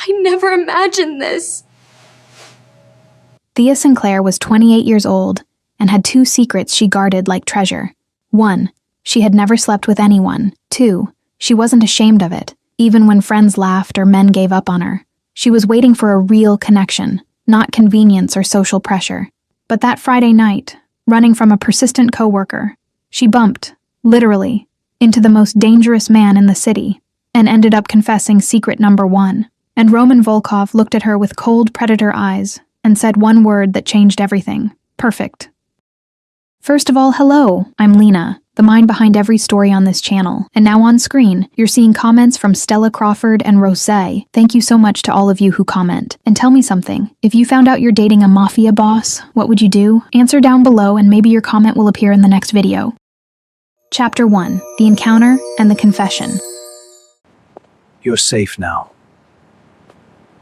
I never imagined this. Thea Sinclair was 28 years old and had 2 secrets she guarded like treasure. 1. She had never slept with anyone. 2. She wasn't ashamed of it, even when friends laughed or men gave up on her. She was waiting for a real connection, not convenience or social pressure. But that Friday night, running from a persistent coworker, she bumped, literally, into the most dangerous man in the city and ended up confessing secret number 1. And Roman Volkov looked at her with cold predator eyes and said one word that changed everything. Perfect. First of all, hello, I'm Lena, the mind behind every story on this channel. And now on screen, you're seeing comments from Stella Crawford and Rose. Thank you so much to all of you who comment. And tell me something. If you found out you're dating a mafia boss, what would you do? Answer down below and maybe your comment will appear in the next video. Chapter 1. The Encounter and the Confession. You're safe now.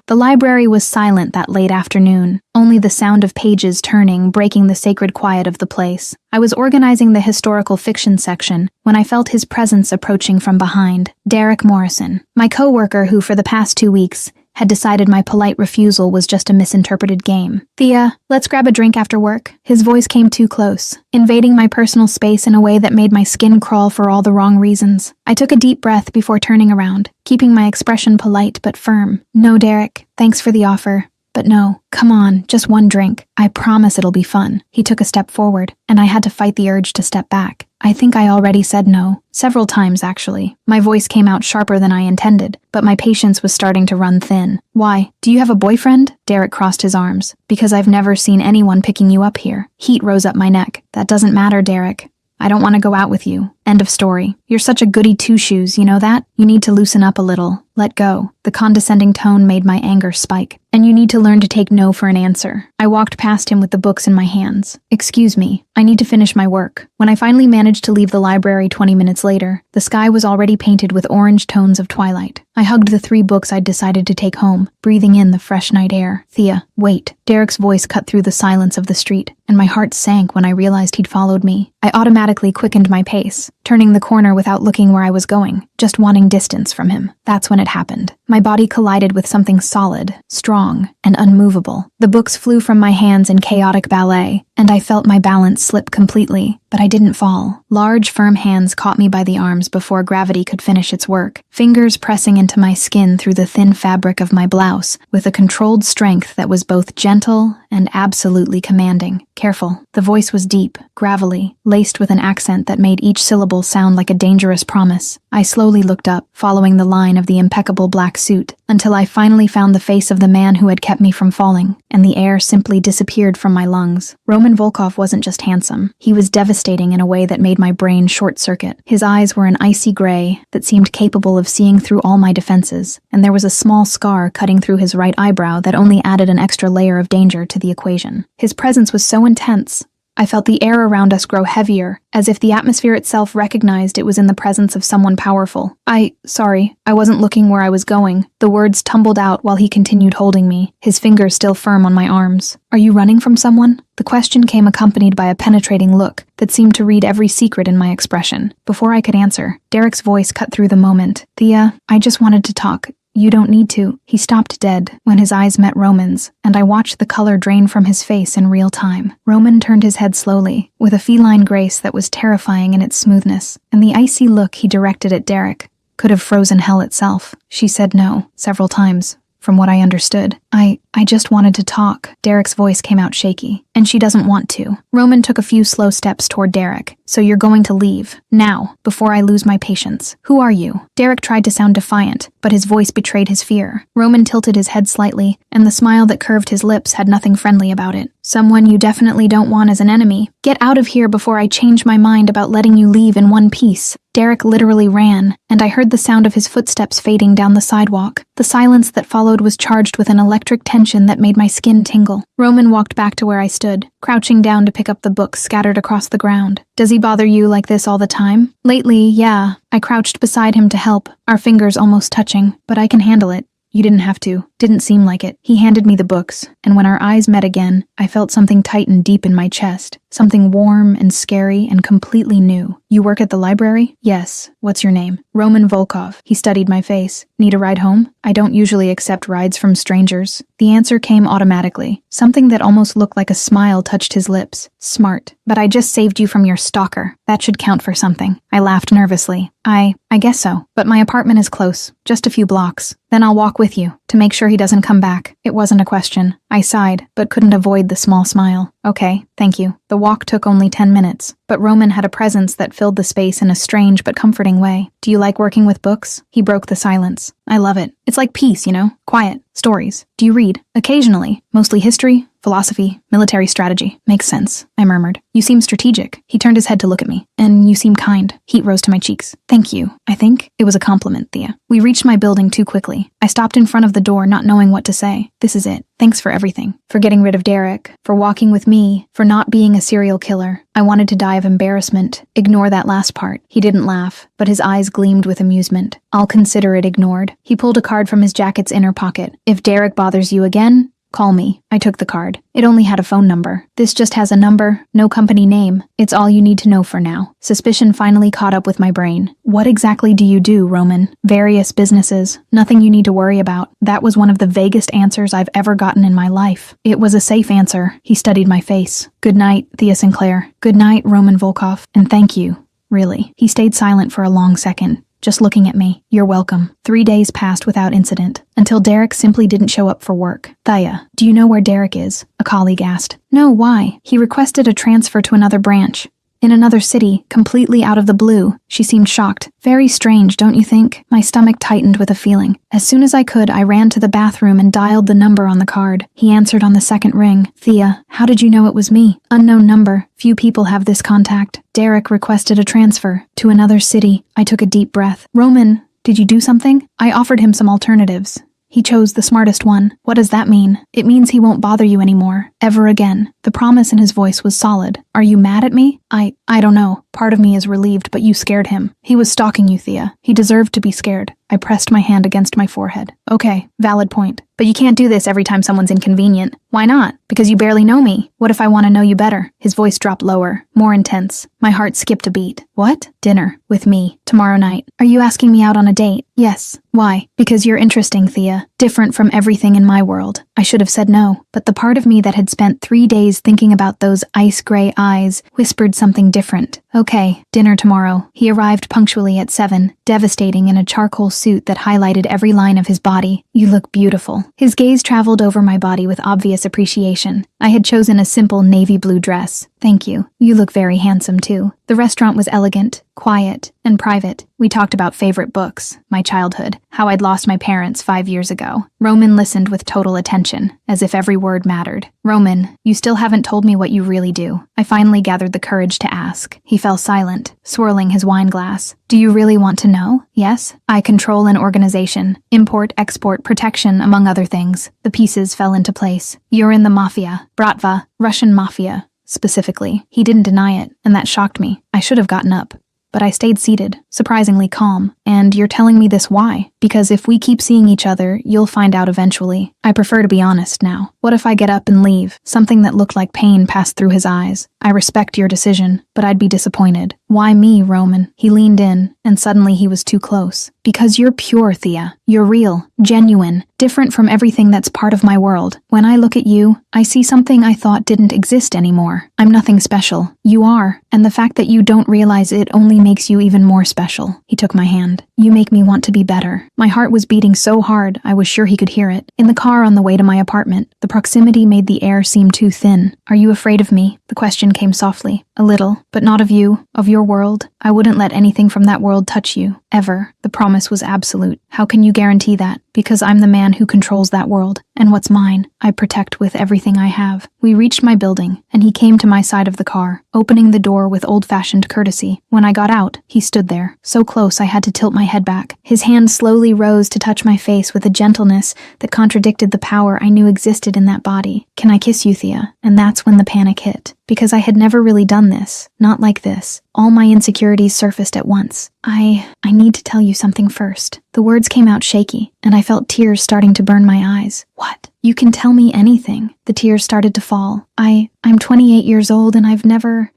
The library was silent that late afternoon, only the sound of pages turning breaking the sacred quiet of the place. I was organizing the historical fiction section when I felt his presence approaching from behind. Derek Morrison, my coworker who for the past 2 weeks had decided my polite refusal was just a misinterpreted game. Thea, let's grab a drink after work. His voice came too close, invading my personal space in a way that made my skin crawl for all the wrong reasons. I took a deep breath before turning around, keeping my expression polite but firm. No, Derek, thanks for the offer. But no, come on, just one drink. I promise it'll be fun. He took a step forward, and I had to fight the urge to step back. I think I already said no. Several times, actually. My voice came out sharper than I intended, but my patience was starting to run thin. Why? Do you have a boyfriend? Derek crossed his arms. Because I've never seen anyone picking you up here. Heat rose up my neck. That doesn't matter, Derek. I don't want to go out with you. End of story. You're such a goody two-shoes, you know that? You need to loosen up a little. Let go. The condescending tone made my anger spike. And you need to learn to take no for an answer. I walked past him with the books in my hands. Excuse me, I need to finish my work. When I finally managed to leave the library 20 minutes later, the sky was already painted with orange tones of twilight. I hugged the 3 books I'd decided to take home, breathing in the fresh night air. Thea, wait. Derek's voice cut through the silence of the street, and my heart sank when I realized he'd followed me. I automatically quickened my pace, turning the corner without looking where I was going, just wanting distance from him. That's when it happened. My body collided with something solid, strong, and unmovable. The books flew from my hands in chaotic ballet, and I felt my balance slip completely, but I didn't fall. Large, firm hands caught me by the arms before gravity could finish its work, fingers pressing into my skin through the thin fabric of my blouse with a controlled strength that was both gentle and absolutely commanding. Careful. The voice was deep, gravelly, laced with an accent that made each syllable sound like a dangerous promise. I slowly looked up, following the line of the impeccable black suit, until I finally found the face of the man who had kept me from falling, and the air simply disappeared from my lungs. Roman Volkov wasn't just handsome. He was devastating in a way that made my brain short-circuit. His eyes were an icy gray that seemed capable of seeing through all my defenses, and there was a small scar cutting through his right eyebrow that only added an extra layer of danger to the equation. His presence was so intense, I felt the air around us grow heavier, as if the atmosphere itself recognized it was in the presence of someone powerful. Sorry, I wasn't looking where I was going. The words tumbled out while he continued holding me, his fingers still firm on my arms. Are you running from someone? The question came accompanied by a penetrating look that seemed to read every secret in my expression. Before I could answer, Derek's voice cut through the moment. Thea, I just wanted to talk. You don't need to. He stopped dead when his eyes met Roman's, and I watched the color drain from his face in real time. Roman turned his head slowly, with a feline grace that was terrifying in its smoothness, and the icy look he directed at Derek could have frozen hell itself. She said no, several times. From what I understood, I just wanted to talk. Derek's voice came out shaky. And she doesn't want to. Roman took a few slow steps toward Derek. So you're going to leave. Now, before I lose my patience. Who are you? Derek tried to sound defiant, but his voice betrayed his fear. Roman tilted his head slightly, and the smile that curved his lips had nothing friendly about it. Someone you definitely don't want as an enemy. Get out of here before I change my mind about letting you leave in one piece. Derek literally ran, and I heard the sound of his footsteps fading down the sidewalk. The silence that followed was charged with an electric tension that made my skin tingle. Roman walked back to where I stood, crouching down to pick up the books scattered across the ground. Does he bother you like this all the time? Lately, yeah. I crouched beside him to help, our fingers almost touching, but I can handle it. You didn't have to. Didn't seem like it. He handed me the books, and when our eyes met again, I felt something tighten deep in my chest. Something warm and scary and completely new. You work at the library? Yes. What's your name? Roman Volkov. He studied my face. Need a ride home? I don't usually accept rides from strangers. The answer came automatically. Something that almost looked like a smile touched his lips. Smart. But I just saved you from your stalker. That should count for something. I laughed nervously. I guess so. But my apartment is close. Just a few blocks. Then I'll walk with you, to make sure he doesn't come back. It wasn't a question. I sighed, but couldn't avoid the small smile. Okay, thank you. The walk took only 10 minutes, but Roman had a presence that filled the space in a strange but comforting way. Do you like working with books? He broke the silence. I love it. It's like peace, you know? Quiet. Stories. Do you read? Occasionally. Mostly history, philosophy, military strategy. Makes sense, I murmured. You seem strategic. He turned his head to look at me. And you seem kind. Heat rose to my cheeks. Thank you. I think it was a compliment, Thea. We reached my building too quickly. I stopped in front of the door, not knowing what to say. This is it. Thanks for everything. For getting rid of Derek. For walking with me. For not being a serial killer. I wanted to die of embarrassment. Ignore that last part. He didn't laugh, but his eyes gleamed with amusement. I'll consider it ignored. He pulled a card from his jacket's inner pocket. If Derek bothers you again, call me. I took the card. It only had a phone number. This just has a number, no company name. It's all you need to know for now. Suspicion finally caught up with my brain. What exactly do you do, Roman? Various businesses. Nothing you need to worry about. That was one of the vaguest answers I've ever gotten in my life. It was a safe answer. He studied my face. Good night, Thea Sinclair. Good night, Roman Volkov. And thank you. Really. He stayed silent for a long second. Just looking at me. You're welcome. 3 days passed without incident, until Derek simply didn't show up for work. Thea, do you know where Derek is? A colleague asked. No, why? He requested a transfer to another branch. In another city, completely out of the blue. She seemed shocked. Very strange, don't you think? My stomach tightened with a feeling. As soon as I could, I ran to the bathroom and dialed the number on the card. He answered on the second ring. Thea, how did you know it was me? Unknown number. Few people have this contact. Derek requested a transfer to another city. I took a deep breath. Roman, did you do something? I offered him some alternatives. He chose the smartest one. What does that mean? It means he won't bother you anymore. Ever again. The promise in his voice was solid. Are you mad at me? I don't know. Part of me is relieved, but you scared him. He was stalking you, Thea. He deserved to be scared. I pressed my hand against my forehead. Okay, valid point. But you can't do this every time someone's inconvenient. Why not? Because you barely know me. What if I want to know you better? His voice dropped lower, more intense. My heart skipped a beat. What? Dinner. With me. Tomorrow night. Are you asking me out on a date? Yes. Why? Because you're interesting, Thea. Different from everything in my world. I should have said no, but the part of me that had spent 3 days thinking about those ice-gray eyes whispered something different. Okay, dinner tomorrow. He arrived punctually at 7, devastating in a charcoal suit that highlighted every line of his body. You look beautiful. His gaze traveled over my body with obvious appreciation. I had chosen a simple navy blue dress. Thank you. You look very handsome, too. The restaurant was elegant, quiet, and private. We talked about favorite books, my childhood, how I'd lost my parents 5 years ago. Roman listened with total attention, as if every word mattered. Roman, you still haven't told me what you really do. I finally gathered the courage to ask. He fell silent, swirling his wine glass. Do you really want to know? Yes. I control an organization. Import, export, protection, among other things. The pieces fell into place. You're in the Mafia. Bratva. Russian Mafia. Specifically. He didn't deny it, and that shocked me. I should have gotten up. But I stayed seated, surprisingly calm. And you're telling me this why? Because if we keep seeing each other, you'll find out eventually. I prefer to be honest now. What if I get up and leave? Something that looked like pain passed through his eyes. I respect your decision, but I'd be disappointed. Why me, Roman? He leaned in, and suddenly he was too close. Because you're pure, Thea. You're real, genuine, different from everything that's part of my world. When I look at you, I see something I thought didn't exist anymore. I'm nothing special. You are, and the fact that you don't realize it only makes you even more special. He took my hand. You make me want to be better. My heart was beating so hard, I was sure he could hear it. In the car on the way to my apartment, the proximity made the air seem too thin. Are you afraid of me? The question came softly. A little, but not of you, of your world. I wouldn't let anything from that world touch you. Ever. The promise was absolute. How can you guarantee that? Because I'm the man who controls that world, and what's mine, I protect with everything I have. We reached my building, and he came to my side of the car, opening the door with old-fashioned courtesy. When I got out, he stood there, so close I had to tilt my head back. His hand slowly rose to touch my face with a gentleness that contradicted the power I knew existed in that body. Can I kiss you, Thea? And that's when the panic hit. Because I had never really done this. Not like this. All my insecurities surfaced at once. I need to tell you something first. The words came out shaky, and I felt tears starting to burn my eyes. What? You can tell me anything." The tears started to fall. I'm 28 years old and I've never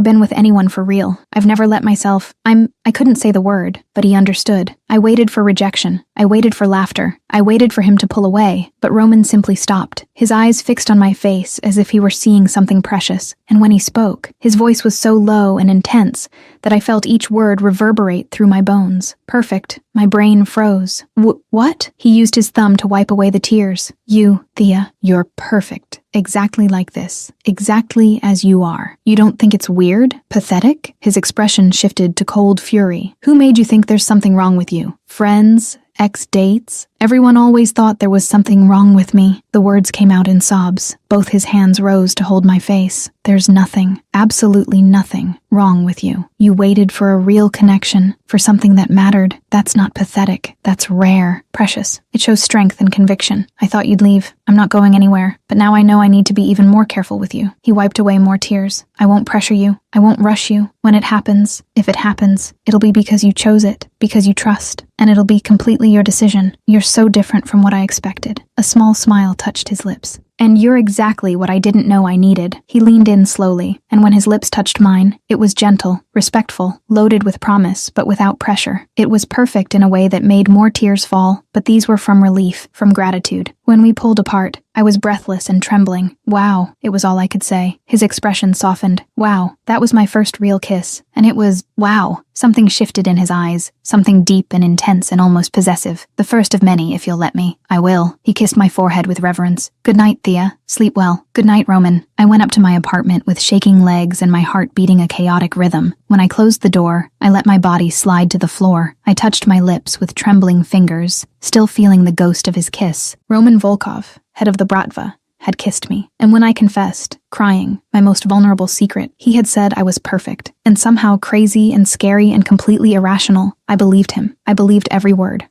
been with anyone for real. I've never let myself. I couldn't say the word, but he understood. I waited for rejection. I waited for laughter. I waited for him to pull away, but Roman simply stopped, his eyes fixed on my face as if he were seeing something precious. And when he spoke, his voice was so low and intense that I felt each word reverberate through my bones. Perfect. My brain froze. What? He used his thumb to wipe away the tears. "You, Thea, you're perfect. Exactly like this. Exactly as you are. You don't think it's weird? Pathetic?" His expression shifted to cold fury. "Who made you think there's something wrong with you? Friends? Ex-dates? Everyone always thought there was something wrong with me." The words came out in sobs. Both his hands rose to hold my face. "There's nothing, absolutely nothing, wrong with you. You waited for a real connection, for something that mattered. That's not pathetic. That's rare. Precious. It shows strength and conviction. I thought you'd leave. I'm not going anywhere, but now I know I need to be even more careful with you." He wiped away more tears. "I won't pressure you. I won't rush you. When it happens, if it happens, it'll be because you chose it, because you trust, and it'll be completely your decision. You're so different from what I expected." A small smile touched his lips. "And you're exactly what I didn't know I needed." He leaned in slowly, and when his lips touched mine, it was gentle, respectful, loaded with promise, but without pressure. It was perfect in a way that made more tears fall, but these were from relief, from gratitude. When we pulled apart, I was breathless and trembling. "Wow," it was all I could say. His expression softened. "Wow, that was my first real kiss. And it was, wow." Something shifted in his eyes, something deep and intense and almost possessive. "The first of many, if you'll let me." "I will." He kissed my forehead with reverence. "Good night, Thea. Sleep well." "Good night, Roman." I went up to my apartment with shaking legs and my heart beating a chaotic rhythm. When I closed the door, I let my body slide to the floor. I touched my lips with trembling fingers, still feeling the ghost of his kiss. Roman Volkov, head of the Bratva, had kissed me. And when I confessed, crying, my most vulnerable secret, he had said I was perfect, and somehow crazy and scary and completely irrational. I believed him. I believed every word.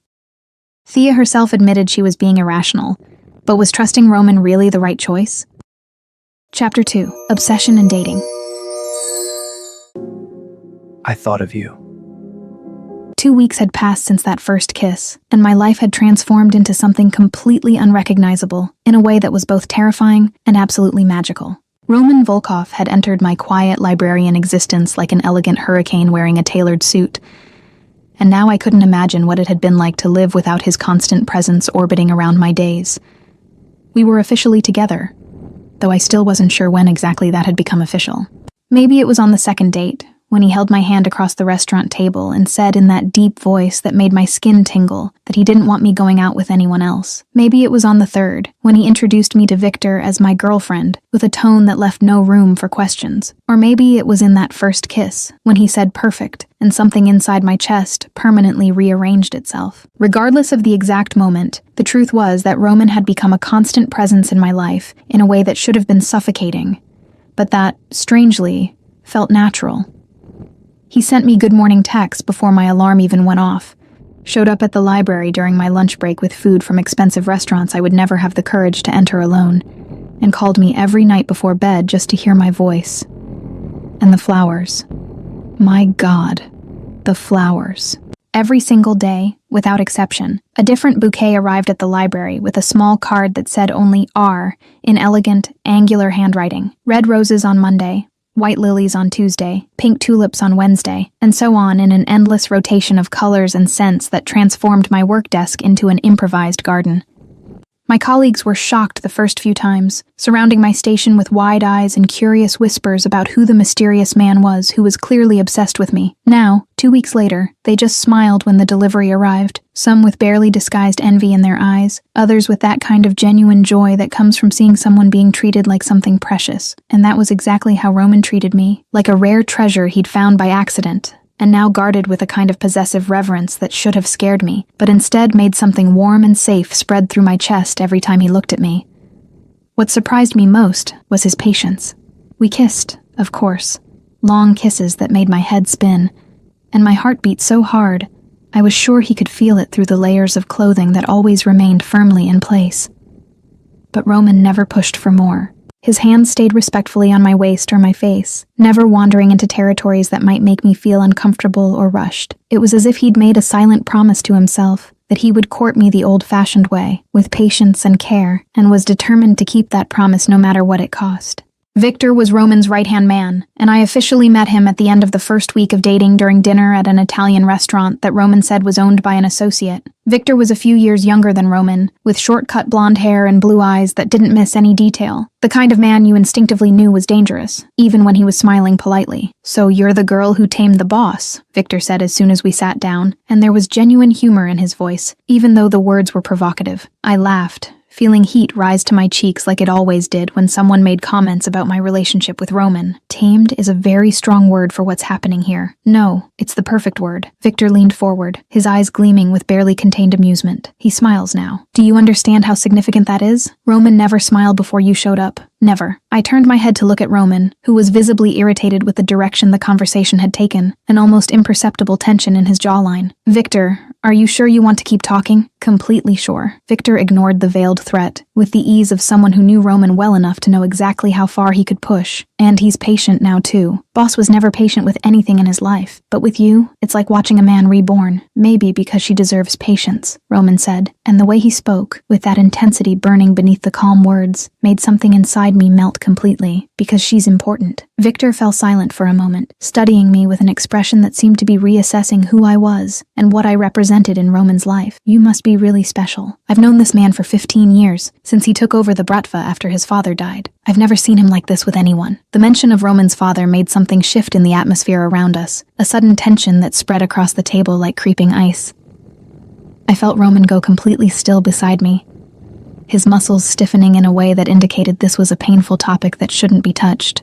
Thea herself admitted she was being irrational, but was trusting Roman really the right choice? Chapter 2. Obsession and Dating. I thought of you. 2 weeks had passed since that first kiss, and my life had transformed into something completely unrecognizable, in a way that was both terrifying and absolutely magical. Roman Volkov had entered my quiet librarian existence like an elegant hurricane wearing a tailored suit, and now I couldn't imagine what it had been like to live without his constant presence orbiting around my days. We were officially together, though I still wasn't sure when exactly that had become official. Maybe it was on the second date, when he held my hand across the restaurant table and said in that deep voice that made my skin tingle that he didn't want me going out with anyone else. Maybe it was on the third, when he introduced me to Victor as my girlfriend, with a tone that left no room for questions. Or maybe it was in that first kiss, when he said perfect, and something inside my chest permanently rearranged itself. Regardless of the exact moment, the truth was that Roman had become a constant presence in my life in a way that should have been suffocating, but that, strangely, felt natural. He sent me good morning texts before my alarm even went off, showed up at the library during my lunch break with food from expensive restaurants I would never have the courage to enter alone, and called me every night before bed just to hear my voice. And the flowers. My God, the flowers. Every single day, without exception, a different bouquet arrived at the library with a small card that said only R in elegant, angular handwriting. Red roses on Monday, white lilies on Tuesday, pink tulips on Wednesday, and so on in an endless rotation of colors and scents that transformed my work desk into an improvised garden. My colleagues were shocked the first few times, surrounding my station with wide eyes and curious whispers about who the mysterious man was who was clearly obsessed with me. Now, 2 weeks later, they just smiled when the delivery arrived, some with barely disguised envy in their eyes, others with that kind of genuine joy that comes from seeing someone being treated like something precious. And that was exactly how Roman treated me, like a rare treasure he'd found by accident, and now guarded with a kind of possessive reverence that should have scared me, but instead made something warm and safe spread through my chest every time he looked at me. What surprised me most was his patience. We kissed, of course, long kisses that made my head spin, and my heart beat so hard, I was sure he could feel it through the layers of clothing that always remained firmly in place. But Roman never pushed for more. His hands stayed respectfully on my waist or my face, never wandering into territories that might make me feel uncomfortable or rushed. It was as if he'd made a silent promise to himself that he would court me the old-fashioned way, with patience and care, and was determined to keep that promise no matter what it cost. Victor was Roman's right-hand man, and I officially met him at the end of the first week of dating during dinner at an Italian restaurant that Roman said was owned by an associate. Victor was a few years younger than Roman, with short-cut blonde hair and blue eyes that didn't miss any detail. The kind of man you instinctively knew was dangerous, even when he was smiling politely. "So you're the girl who tamed the boss," Victor said as soon as we sat down, and there was genuine humor in his voice, even though the words were provocative. I laughed, feeling heat rise to my cheeks like it always did when someone made comments about my relationship with Roman. Tamed is a very strong word for what's happening here. No, it's the perfect word. Victor leaned forward, his eyes gleaming with barely contained amusement. He smiles now. "Do you understand how significant that is? Roman never smiled before you showed up. Never." I turned my head to look at Roman, who was visibly irritated with the direction the conversation had taken, an almost imperceptible tension in his jawline. "Victor, are you sure you want to keep talking?" "Completely sure." Victor ignored the veiled threat, with the ease of someone who knew Roman well enough to know exactly how far he could push. "And he's patient now, too. Boss was never patient with anything in his life, but with you, it's like watching a man reborn. Maybe because she deserves patience," Roman said, and the way he spoke, with that intensity burning beneath the calm words, made something inside me melt completely. "Because she's important." Victor fell silent for a moment, studying me with an expression that seemed to be reassessing who I was and what I represented in Roman's life. "You must be really special. I've known this man for 15 years, since he took over the Bratva after his father died. I've never seen him like this with anyone." The mention of Roman's father made something shift in the atmosphere around us, a sudden tension that spread across the table like creeping ice. I felt Roman go completely still beside me, his muscles stiffening in a way that indicated this was a painful topic that shouldn't be touched.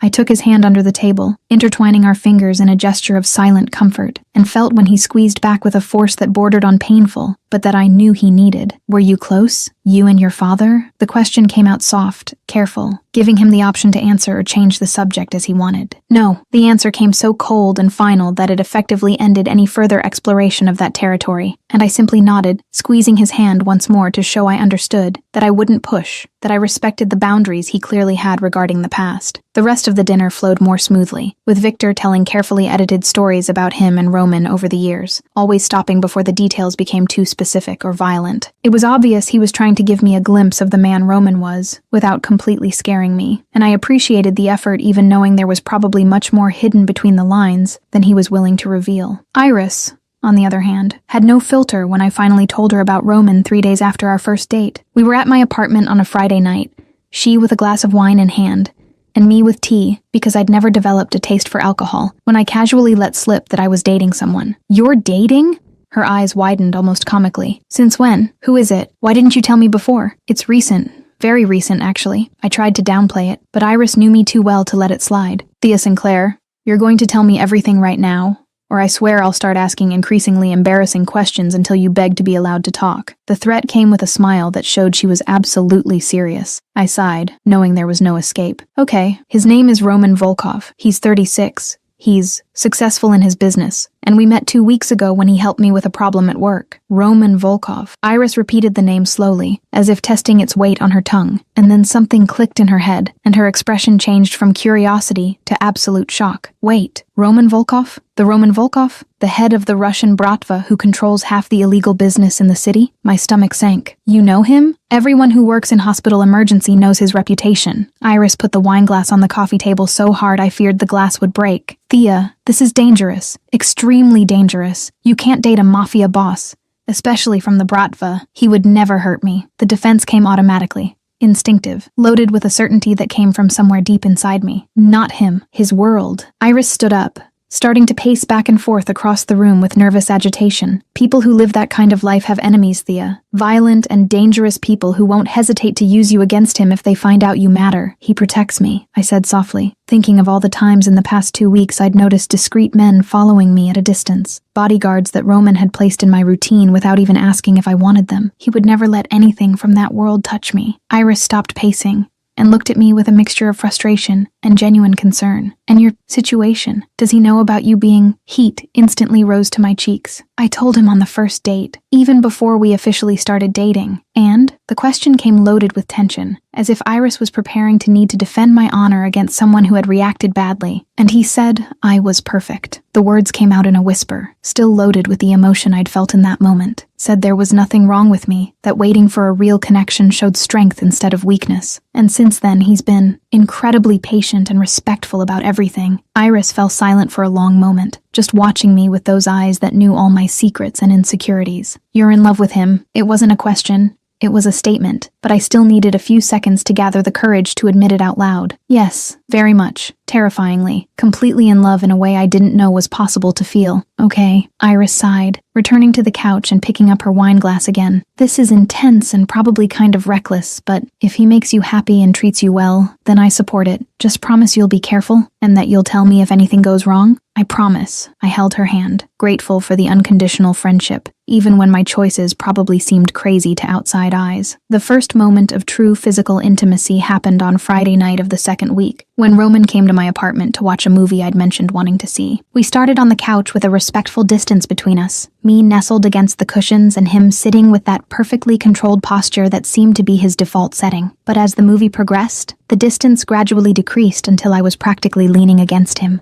I took his hand under the table, intertwining our fingers in a gesture of silent comfort, and felt when he squeezed back with a force that bordered on painful, but that I knew he needed. "Were you close? You and your father?" The question came out soft, careful, giving him the option to answer or change the subject as he wanted. "No." The answer came so cold and final that it effectively ended any further exploration of that territory, and I simply nodded, squeezing his hand once more to show I understood, that I wouldn't push, that I respected the boundaries he clearly had regarding the past. The rest of the dinner flowed more smoothly, with Victor telling carefully edited stories about him and Roman over the years, always stopping before the details became too specific or violent. It was obvious he was trying to give me a glimpse of the man Roman was, without completely scaring me, and I appreciated the effort even knowing there was probably much more hidden between the lines than he was willing to reveal. Iris, on the other hand, had no filter when I finally told her about Roman 3 days after our first date. We were at my apartment on a Friday night, she with a glass of wine in hand, and me with tea, because I'd never developed a taste for alcohol, when I casually let slip that I was dating someone. "You're dating?" Her eyes widened almost comically. "Since when? Who is it? Why didn't you tell me before?" "It's recent. Very recent, actually." I tried to downplay it, but Iris knew me too well to let it slide. "Thea Sinclair, you're going to tell me everything right now, or I swear I'll start asking increasingly embarrassing questions until you beg to be allowed to talk." The threat came with a smile that showed she was absolutely serious. I sighed, knowing there was no escape. "Okay, his name is Roman Volkov. He's 36. He's successful in his business, and we met 2 weeks ago when he helped me with a problem at work." Roman Volkov. Iris repeated the name slowly, as if testing its weight on her tongue, and then something clicked in her head, and her expression changed from curiosity to absolute shock. "Wait, Roman Volkov? The Roman Volkov? The head of the Russian Bratva who controls half the illegal business in the city?" My stomach sank. "You know him? Everyone who works in hospital emergency knows his reputation." Iris put the wine glass on the coffee table so hard I feared the glass would break. "Thea, this is dangerous. Extremely dangerous. You can't date a mafia boss, especially from the Bratva. He would never hurt me." The defense came automatically. Instinctive, loaded with a certainty that came from somewhere deep inside me. Not him. His world. Iris stood up, starting to pace back and forth across the room with nervous agitation. "People who live that kind of life have enemies, Thea. Violent and dangerous people who won't hesitate to use you against him if they find out you matter. He protects me," I said softly, thinking of all the times in the past 2 weeks I'd noticed discreet men following me at a distance. Bodyguards that Roman had placed in my routine without even asking if I wanted them. He would never let anything from that world touch me. Iris stopped pacing and looked at me with a mixture of frustration and genuine concern. "And your situation? Does he know about you being—" Heat instantly rose to my cheeks. "I told him on the first date, even before we officially started dating. And the question came loaded with tension, as if Iris was preparing to need to defend my honor against someone who had reacted badly. And he said I was perfect. The words came out in a whisper, still loaded with the emotion I'd felt in that moment. Said there was nothing wrong with me, that waiting for a real connection showed strength instead of weakness. And since then, he's been incredibly patient and respectful about everything. Iris fell silent for a long moment, just watching me with those eyes that knew all my secrets and insecurities. You're in love with him. It wasn't a question. It was a statement, but I still needed a few seconds to gather the courage to admit it out loud. Yes, very much. Terrifyingly. Completely in love in a way I didn't know was possible to feel. Okay, Iris sighed, returning to the couch and picking up her wine glass again. This is intense and probably kind of reckless, but if he makes you happy and treats you well, then I support it. Just promise you'll be careful, and that you'll tell me if anything goes wrong? I promise. I held her hand, grateful for the unconditional friendship, even when my choices probably seemed crazy to outside eyes. The first moment of true physical intimacy happened on Friday night of the second week, when Roman came to my apartment to watch a movie I'd mentioned wanting to see. We started on the couch with a respectful distance between us, me nestled against the cushions and him sitting with that perfectly controlled posture that seemed to be his default setting. But as the movie progressed, the distance gradually decreased until I was practically leaning against him,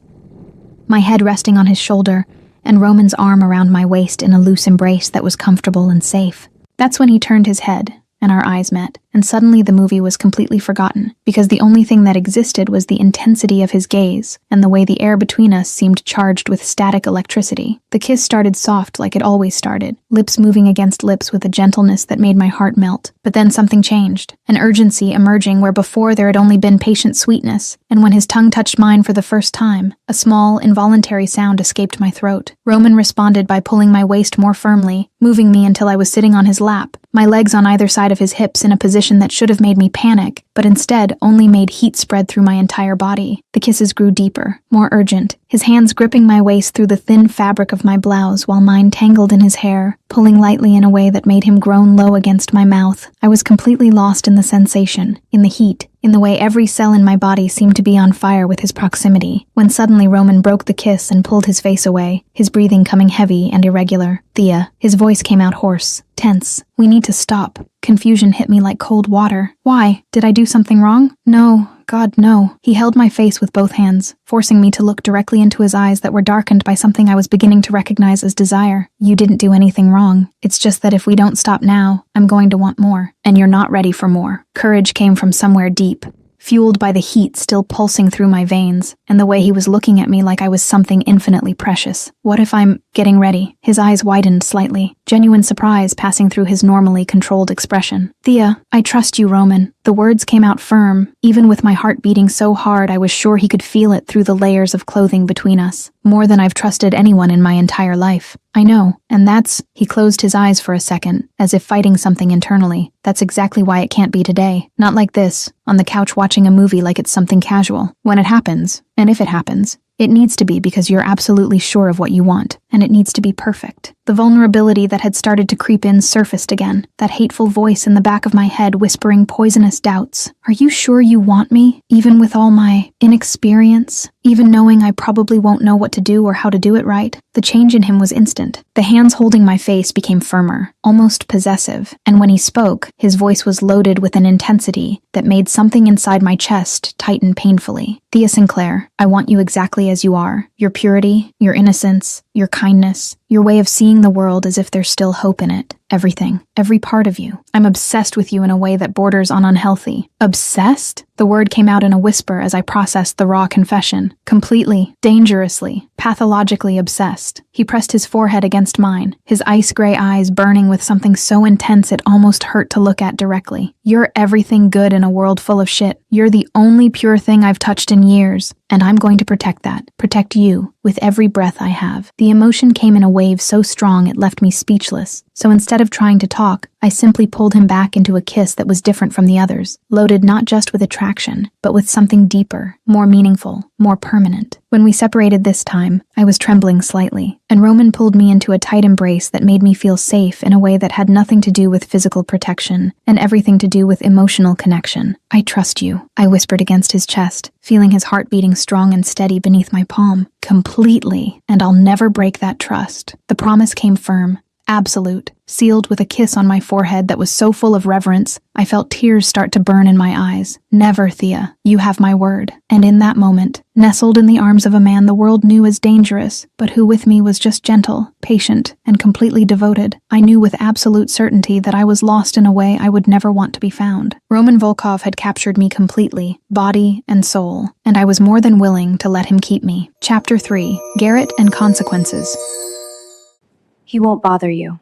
my head resting on his shoulder, and Roman's arm around my waist in a loose embrace that was comfortable and safe. That's when he turned his head, and our eyes met, and suddenly the movie was completely forgotten, because the only thing that existed was the intensity of his gaze, and the way the air between us seemed charged with static electricity. The kiss started soft like it always started, lips moving against lips with a gentleness that made my heart melt. But then something changed, an urgency emerging where before there had only been patient sweetness, and when his tongue touched mine for the first time, a small, involuntary sound escaped my throat. Roman responded by pulling my waist more firmly, moving me until I was sitting on his lap, my legs on either side of his hips in a position that should have made me panic, but instead only made heat spread through my entire body. The kisses grew deeper, more urgent, his hands gripping my waist through the thin fabric of my blouse while mine tangled in his hair, pulling lightly in a way that made him groan low against my mouth. I was completely lost in the sensation, in the heat, in the way every cell in my body seemed to be on fire with his proximity, when suddenly Roman broke the kiss and pulled his face away, his breathing coming heavy and irregular. Thea. His voice came out hoarse, tense. We need to stop. Confusion hit me like cold water. Why? Did I do something wrong? No. God, no. He held my face with both hands, forcing me to look directly into his eyes that were darkened by something I was beginning to recognize as desire. You didn't do anything wrong. It's just that if we don't stop now, I'm going to want more. And you're not ready for more. Courage came from somewhere deep, fueled by the heat still pulsing through my veins, and the way he was looking at me like I was something infinitely precious. What if I'm getting ready? His eyes widened slightly, genuine surprise passing through his normally controlled expression. Thea, I trust you, Roman. The words came out firm, even with my heart beating so hard I was sure he could feel it through the layers of clothing between us. More than I've trusted anyone in my entire life. I know, and that's— He closed his eyes for a second, as if fighting something internally. That's exactly why it can't be today. Not like this, on the couch watching a movie like it's something casual. When it happens, and if it happens, it needs to be because you're absolutely sure of what you want, and it needs to be perfect. The vulnerability that had started to creep in surfaced again, that hateful voice in the back of my head whispering poisonous doubts. Are you sure you want me, even with all my inexperience? Even knowing I probably won't know what to do or how to do it right? The change in him was instant. The hands holding my face became firmer, almost possessive, and when he spoke, his voice was loaded with an intensity that made something inside my chest tighten painfully. Thea Sinclair, I want you exactly as you are. Your purity, your innocence, your kindness, your way of seeing the world as if there's still hope in it. Everything. Every part of you. I'm obsessed with you in a way that borders on unhealthy. Obsessed? The word came out in a whisper as I processed the raw confession. Completely, dangerously, pathologically obsessed. He pressed his forehead against mine, his ice-gray eyes burning with something so intense it almost hurt to look at directly. You're everything good in a world full of shit. You're the only pure thing I've touched in years, and I'm going to protect that. Protect you, with every breath I have. The emotion came in a wave so strong it left me speechless. So instead of trying to talk, I simply pulled him back into a kiss that was different from the others, loaded not just with attraction, but with something deeper, more meaningful, more permanent. When we separated this time, I was trembling slightly, and Roman pulled me into a tight embrace that made me feel safe in a way that had nothing to do with physical protection, and everything to do with emotional connection. I trust you, I whispered against his chest, feeling his heart beating strong and steady beneath my palm. Completely, and I'll never break that trust. The promise came firm, Absolute, sealed with a kiss on my forehead that was so full of reverence, I felt tears start to burn in my eyes. Never, Thea. You have my word. And in that moment, nestled in the arms of a man the world knew as dangerous, but who with me was just gentle, patient, and completely devoted, I knew with absolute certainty that I was lost in a way I would never want to be found. Roman Volkov had captured me completely, body and soul, and I was more than willing to let him keep me. Chapter 3. Garrett and Consequences. He won't bother you.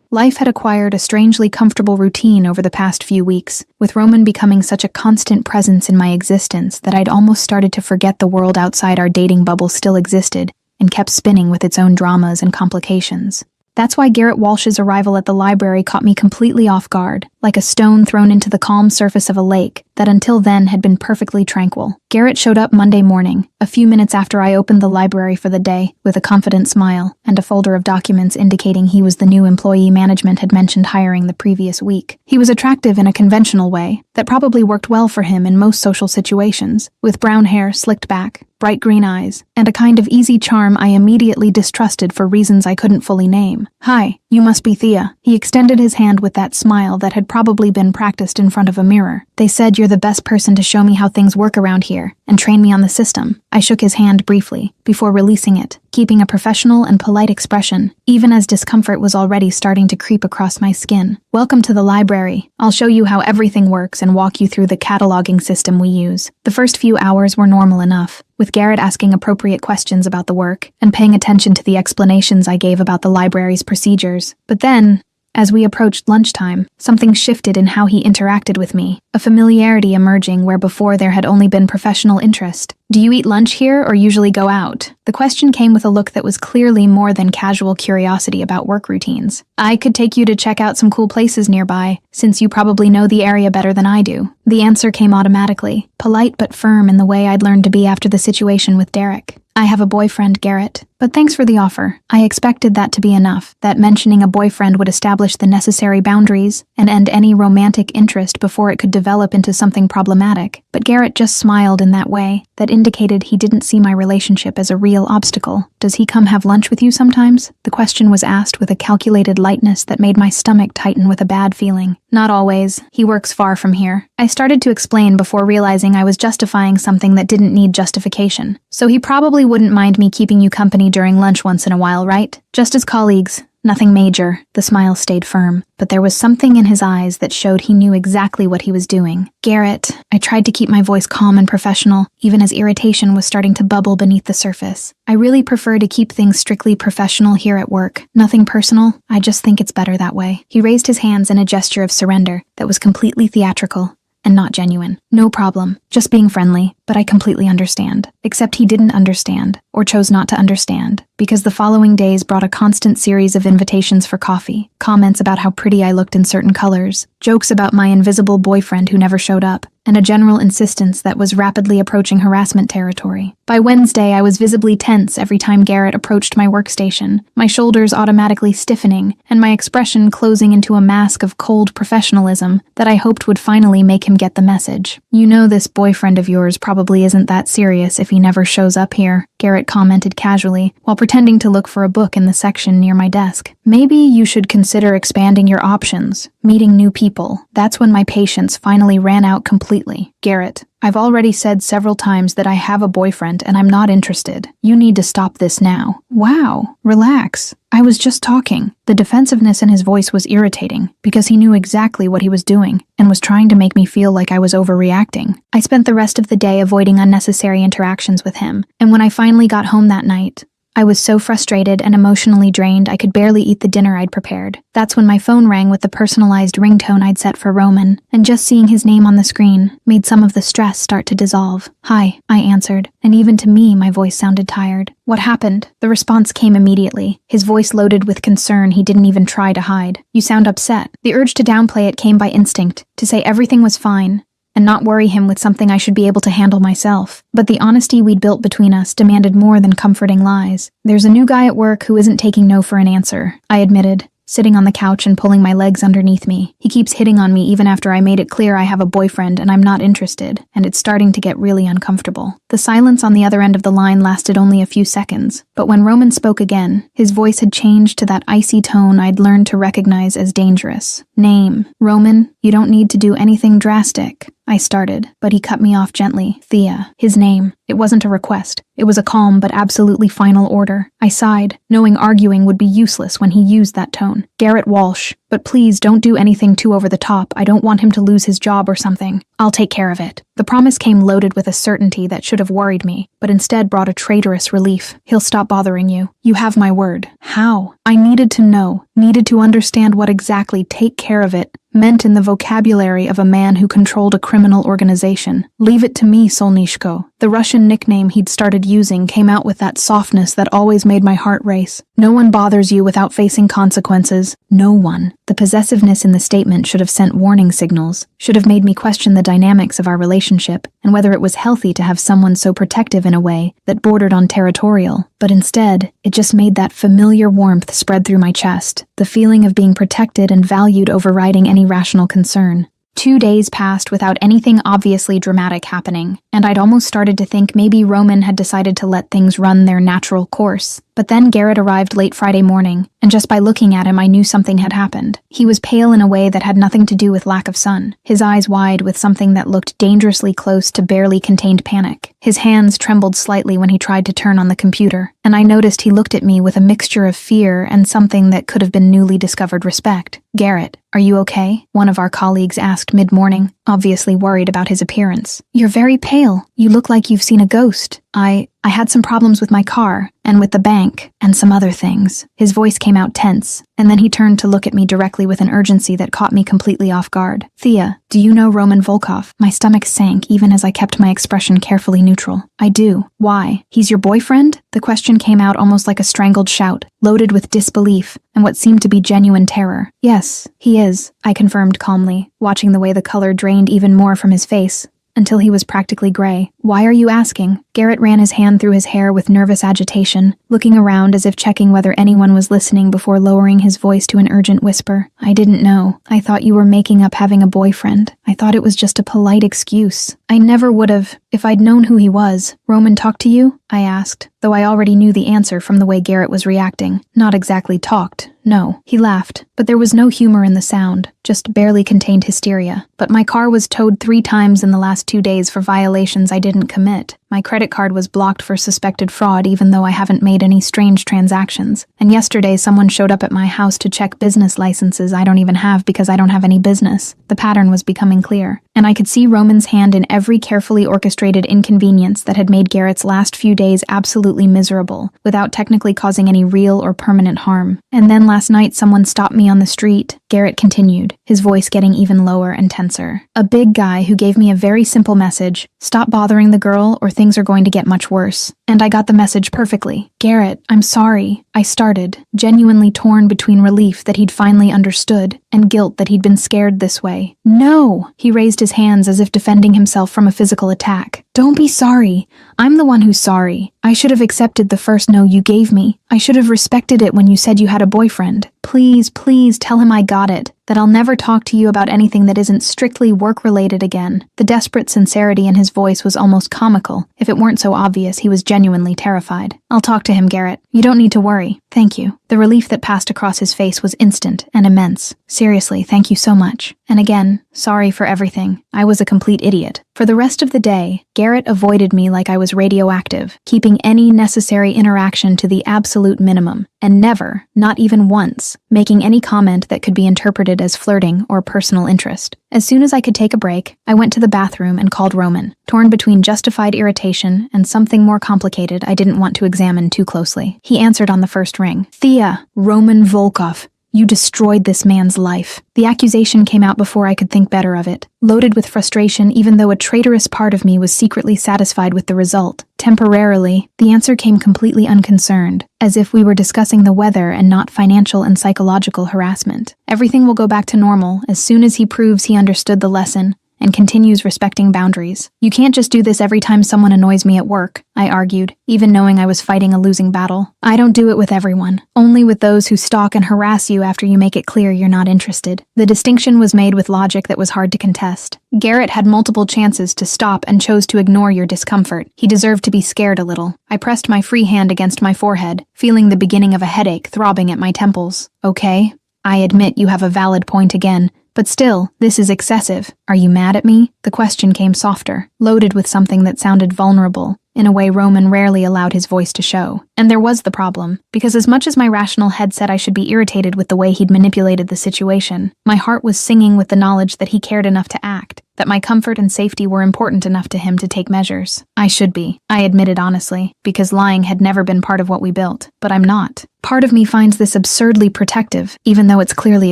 Life had acquired a strangely comfortable routine over the past few weeks, with Roman becoming such a constant presence in my existence that I'd almost started to forget the world outside our dating bubble still existed and kept spinning with its own dramas and complications. That's why Garrett Walsh's arrival at the library caught me completely off guard, like a stone thrown into the calm surface of a lake that until then had been perfectly tranquil. Garrett showed up Monday morning, a few minutes after I opened the library for the day, with a confident smile and a folder of documents indicating he was the new employee management had mentioned hiring the previous week. He was attractive in a conventional way that probably worked well for him in most social situations, with brown hair slicked back, bright green eyes, and a kind of easy charm I immediately distrusted for reasons I couldn't fully name. "Hi, you must be Thea." He extended his hand with that smile that had probably been practiced in front of a mirror. "They said you're the best person to show me how things work around here and train me on the system." I shook his hand briefly, before releasing it, keeping a professional and polite expression, even as discomfort was already starting to creep across my skin. "Welcome to the library. I'll show you how everything works and walk you through the cataloging system we use." The first few hours were normal enough, with Garrett asking appropriate questions about the work and paying attention to the explanations I gave about the library's procedures. But then, as we approached lunchtime, something shifted in how he interacted with me, a familiarity emerging where before there had only been professional interest. "Do you eat lunch here or usually go out?" The question came with a look that was clearly more than casual curiosity about work routines. "I could take you to check out some cool places nearby, since you probably know the area better than I do." The answer came automatically, polite but firm in the way I'd learned to be after the situation with Derek. "I have a boyfriend, Garrett, but thanks for the offer." I expected that to be enough, that mentioning a boyfriend would establish the necessary boundaries and end any romantic interest before it could develop into something problematic. But Garrett just smiled in that way, that indicated he didn't see my relationship as a real obstacle. "Does he come have lunch with you sometimes?" The question was asked with a calculated lightness that made my stomach tighten with a bad feeling. "Not always. He works far from here." I started to explain before realizing I was justifying something that didn't need justification. "So he probably wouldn't mind me keeping you company during lunch once in a while, right? Just as colleagues. Nothing major." The smile stayed firm, but there was something in his eyes that showed he knew exactly what he was doing. "Garrett," I tried to keep my voice calm and professional, even as irritation was starting to bubble beneath the surface. "I really prefer to keep things strictly professional here at work. Nothing personal. I just think it's better that way." He raised his hands in a gesture of surrender that was completely theatrical and not genuine. "No problem. Just being friendly, but I completely understand." Except he didn't understand, or chose not to understand, because the following days brought a constant series of invitations for coffee, comments about how pretty I looked in certain colors, jokes about my invisible boyfriend who never showed up, and a general insistence that was rapidly approaching harassment territory. By Wednesday, I was visibly tense every time Garrett approached my workstation, my shoulders automatically stiffening, and my expression closing into a mask of cold professionalism that I hoped would finally make him get the message. "You know this boyfriend of yours probably isn't that serious if he never shows up here," Garrett commented casually, while pretending to look for a book in the section near my desk. "Maybe you should consider expanding your options, meeting new people." That's when my patience finally ran out completely. "Garrett, I've already said several times that I have a boyfriend and I'm not interested. You need to stop this now." "Wow, relax. I was just talking." The defensiveness in his voice was irritating, because he knew exactly what he was doing, and was trying to make me feel like I was overreacting. I spent the rest of the day avoiding unnecessary interactions with him, and when I finally got home that night, I was so frustrated and emotionally drained I could barely eat the dinner I'd prepared. That's when my phone rang with the personalized ringtone I'd set for Roman, and just seeing his name on the screen made some of the stress start to dissolve. "Hi," I answered, and even to me my voice sounded tired. "What happened?" The response came immediately, his voice loaded with concern he didn't even try to hide. "You sound upset." The urge to downplay it came by instinct, to say everything was fine, and not worry him with something I should be able to handle myself. But the honesty we'd built between us demanded more than comforting lies. "There's a new guy at work who isn't taking no for an answer," I admitted, sitting on the couch and pulling my legs underneath me. He keeps hitting on me even after I made it clear I have a boyfriend and I'm not interested, and it's starting to get really uncomfortable. The silence on the other end of the line lasted only a few seconds, but when Roman spoke again, his voice had changed to that icy tone I'd learned to recognize as dangerous. Name. Roman, you don't need to do anything drastic. I started, but he cut me off gently. Thea. His name. It wasn't a request. It was a calm but absolutely final order. I sighed, knowing arguing would be useless when he used that tone. Garrett Walsh. But please don't do anything too over the top. I don't want him to lose his job or something. I'll take care of it. The promise came loaded with a certainty that should have worried me, but instead brought a traitorous relief. He'll stop bothering you. You have my word. How? I needed to know, needed to understand what exactly "take care of it" meant in the vocabulary of a man who controlled a criminal organization. Leave it to me, Solnishko. The Russian nickname he'd started using came out with that softness that always made my heart race. No one bothers you without facing consequences. No one. The possessiveness in the statement should have sent warning signals, should have made me question the dynamics of our relationship, and whether it was healthy to have someone so protective in a way that bordered on territorial. But instead, it just made that familiar warmth spread through my chest, the feeling of being protected and valued overriding any rational concern. 2 days passed without anything obviously dramatic happening, and I'd almost started to think maybe Roman had decided to let things run their natural course. But then Garrett arrived late Friday morning, and just by looking at him I knew something had happened. He was pale in a way that had nothing to do with lack of sun, his eyes wide with something that looked dangerously close to barely contained panic. His hands trembled slightly when he tried to turn on the computer, and I noticed he looked at me with a mixture of fear and something that could have been newly discovered respect. "Garrett, are you okay?" one of our colleagues asked mid-morning, obviously worried about his appearance. "You're very pale. You look like you've seen a ghost." I had some problems with my car, and with the bank, and some other things. His voice came out tense, and then he turned to look at me directly with an urgency that caught me completely off guard. "Thea, do you know Roman Volkov?" My stomach sank even as I kept my expression carefully neutral. "I do. Why? He's your boyfriend?" The question came out almost like a strangled shout, loaded with disbelief and what seemed to be genuine terror. "Yes, he is," I confirmed calmly, watching the way the color drained even more from his face, until he was practically gray. "Why are you asking?" Garrett ran his hand through his hair with nervous agitation, looking around as if checking whether anyone was listening before lowering his voice to an urgent whisper. "I didn't know. I thought you were making up having a boyfriend. I thought it was just a polite excuse. I never would have, if I'd known who he was." "Roman talked to you?" I asked, though I already knew the answer from the way Garrett was reacting. Not exactly talked. No. He laughed, but there was no humor in the sound, just barely contained hysteria. "But my car was towed 3 times in the last 2 days for violations I didn't commit. My credit card was blocked for suspected fraud even though I haven't made any strange transactions. And yesterday someone showed up at my house to check business licenses I don't even have because I don't have any business." The pattern was becoming clear, and I could see Roman's hand in every carefully orchestrated inconvenience that had made Garrett's last few days absolutely miserable, without technically causing any real or permanent harm. "And then last night someone stopped me on the street," Garrett continued, his voice getting even lower and tenser. "A big guy who gave me a very simple message: stop bothering the girl or things are going to get much worse. And I got the message perfectly. "Garrett, I'm sorry," I started, genuinely torn between relief that he'd finally understood and guilt that he'd been scared this way. "No!" He raised his hands as if defending himself from a physical attack. "Don't be sorry. I'm the one who's sorry. I should have accepted the first no you gave me. I should have respected it when you said you had a boyfriend. Please, please tell him I got it, that I'll never talk to you about anything that isn't strictly work-related again." The desperate sincerity in his voice was almost comical. If it weren't so obvious, he was genuinely terrified. "I'll talk to him, Garrett. You don't need to worry. Thank you." The relief that passed across his face was instant and immense. "Seriously, thank you so much. And again, sorry for everything. I was a complete idiot." For the rest of the day, Garrett avoided me like I was radioactive, keeping any necessary interaction to the absolute minimum, and never, not even once, making any comment that could be interpreted as flirting or personal interest. As soon as I could take a break, I went to the bathroom and called Roman, torn between justified irritation and something more complicated I didn't want to examine too closely. He answered on the first ring. "Thea, Roman Volkov. You destroyed this man's life." The accusation came out before I could think better of it, loaded with frustration even though a traitorous part of me was secretly satisfied with the result. Temporarily, the answer came completely unconcerned, as if we were discussing the weather and not financial and psychological harassment. "Everything will go back to normal as soon as he proves he understood the lesson and continues respecting boundaries. You can't just do this every time someone annoys me at work, I argued, even knowing I was fighting a losing battle. I don't do it with everyone, only with those who stalk and harass you after you make it clear you're not interested. The distinction was made with logic that was hard to contest. Garrett had multiple chances to stop and chose to ignore your discomfort. He deserved to be scared a little. I pressed my free hand against my forehead, feeling the beginning of a headache throbbing at my temples. Okay, I admit you have a valid point again, but still, this is excessive. Are you mad at me? The question came softer, loaded with something that sounded vulnerable, in a way Roman rarely allowed his voice to show. And there was the problem, because as much as my rational head said I should be irritated with the way he'd manipulated the situation, my heart was singing with the knowledge that he cared enough to act, that my comfort and safety were important enough to him to take measures. I should be, I admitted honestly, because lying had never been part of what we built, but I'm not. Part of me finds this absurdly protective, even though it's clearly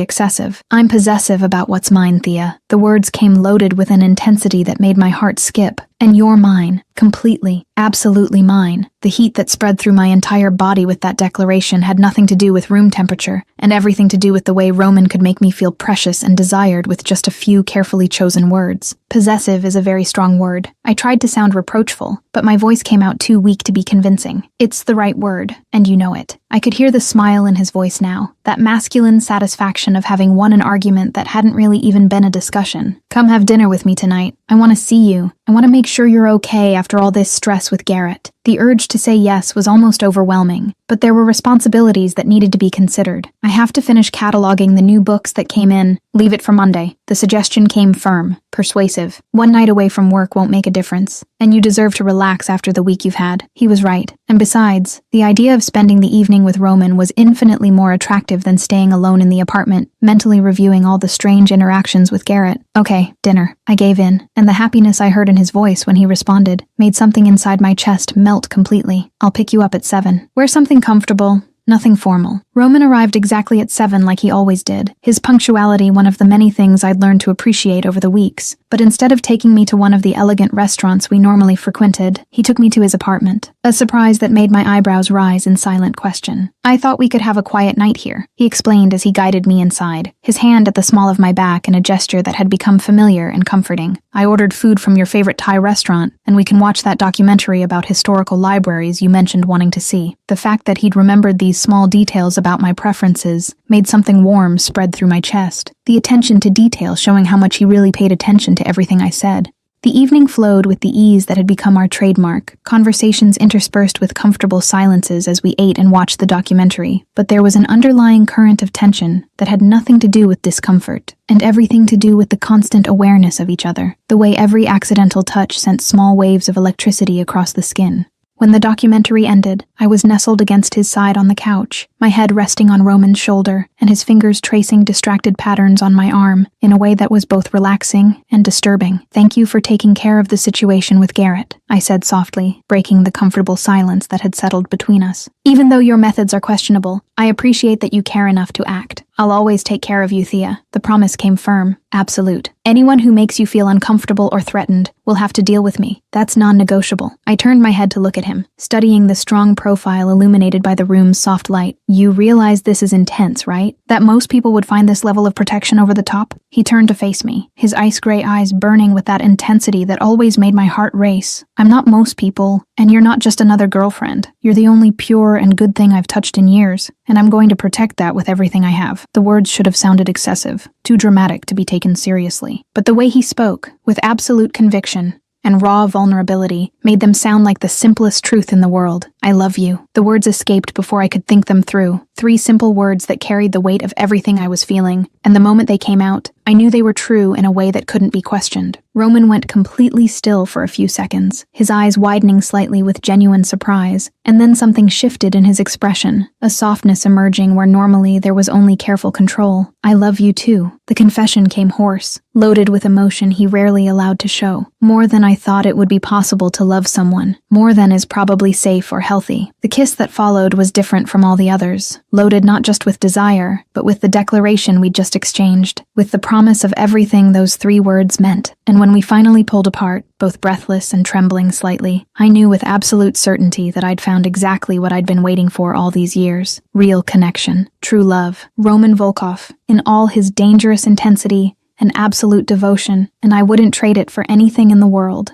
excessive. I'm possessive about what's mine, Thea. The words came loaded with an intensity that made my heart skip. And you're mine, completely, absolutely mine. The heat that spread through my entire body with that declaration had nothing to do with room temperature, and everything to do with the way Roman could make me feel precious and desired with just a few carefully chosen words. Possessive is a very strong word. I tried to sound reproachful, but my voice came out too weak to be convincing. It's the right word, and you know it. I could hear the smile in his voice now, that masculine satisfaction of having won an argument that hadn't really even been a discussion. Come have dinner with me tonight. I want to see you. I want to make sure you're okay after all this stress with Garrett. The urge to say yes was almost overwhelming, but there were responsibilities that needed to be considered. I have to finish cataloging the new books that came in. Leave it for Monday. The suggestion came firm, persuasive. One night away from work won't make a difference, and you deserve to relax after the week you've had. He was right. And besides, the idea of spending the evening with Roman was infinitely more attractive than staying alone in the apartment, mentally reviewing all the strange interactions with Garrett. Okay, dinner. I gave in, and the happiness I heard in his voice when he responded made something inside my chest melt completely. I'll pick you up at 7. Wear something comfortable. Nothing formal. Roman arrived exactly at 7 like he always did, his punctuality one of the many things I'd learned to appreciate over the weeks. But instead of taking me to one of the elegant restaurants we normally frequented, he took me to his apartment, a surprise that made my eyebrows rise in silent question. I thought we could have a quiet night here, he explained as he guided me inside, his hand at the small of my back in a gesture that had become familiar and comforting. I ordered food from your favorite Thai restaurant, and we can watch that documentary about historical libraries you mentioned wanting to see. The fact that he'd remembered these small details about my preferences made something warm spread through my chest, the attention to detail showing how much he really paid attention to everything I said. The evening flowed with the ease that had become our trademark, conversations interspersed with comfortable silences as we ate and watched the documentary, but there was an underlying current of tension that had nothing to do with discomfort, and everything to do with the constant awareness of each other, the way every accidental touch sent small waves of electricity across the skin. When the documentary ended, I was nestled against his side on the couch, my head resting on Roman's shoulder, and his fingers tracing distracted patterns on my arm in a way that was both relaxing and disturbing. Thank you for taking care of the situation with Garrett, I said softly, breaking the comfortable silence that had settled between us. Even though your methods are questionable, I appreciate that you care enough to act. I'll always take care of you, Thea. The promise came firm, absolute. Anyone who makes you feel uncomfortable or threatened will have to deal with me. That's non-negotiable. I turned my head to look at him, studying the strong profile illuminated by the room's soft light. You realize this is intense, right? That most people would find this level of protection over the top? He turned to face me, his ice-gray eyes burning with that intensity that always made my heart race. I'm not most people, and you're not just another girlfriend. You're the only pure and good thing I've touched in years, and I'm going to protect that with everything I have. The words should have sounded excessive, too dramatic to be taken seriously. But the way he spoke, with absolute conviction and raw vulnerability, made them sound like the simplest truth in the world. I love you. The words escaped before I could think them through. 3 simple words that carried the weight of everything I was feeling, and the moment they came out, I knew they were true in a way that couldn't be questioned. Roman went completely still for a few seconds, his eyes widening slightly with genuine surprise, and then something shifted in his expression, a softness emerging where normally there was only careful control. I love you too. The confession came hoarse, loaded with emotion he rarely allowed to show. More than I thought it would be possible to love someone, more than is probably safe or healthy. The kiss that followed was different from all the others, loaded not just with desire, but with the declaration we'd just exchanged, with the promise of everything those 3 words meant. And when we finally pulled apart, both breathless and trembling slightly, I knew with absolute certainty that I'd found exactly what I'd been waiting for all these years. Real connection, true love. Roman Volkov, in all his dangerous intensity an absolute devotion, and I wouldn't trade it for anything in the world.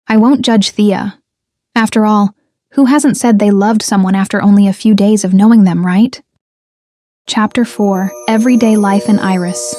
I won't judge Thea. After all, who hasn't said they loved someone after only a few days of knowing them, right? Chapter 4: Everyday Life in Iris.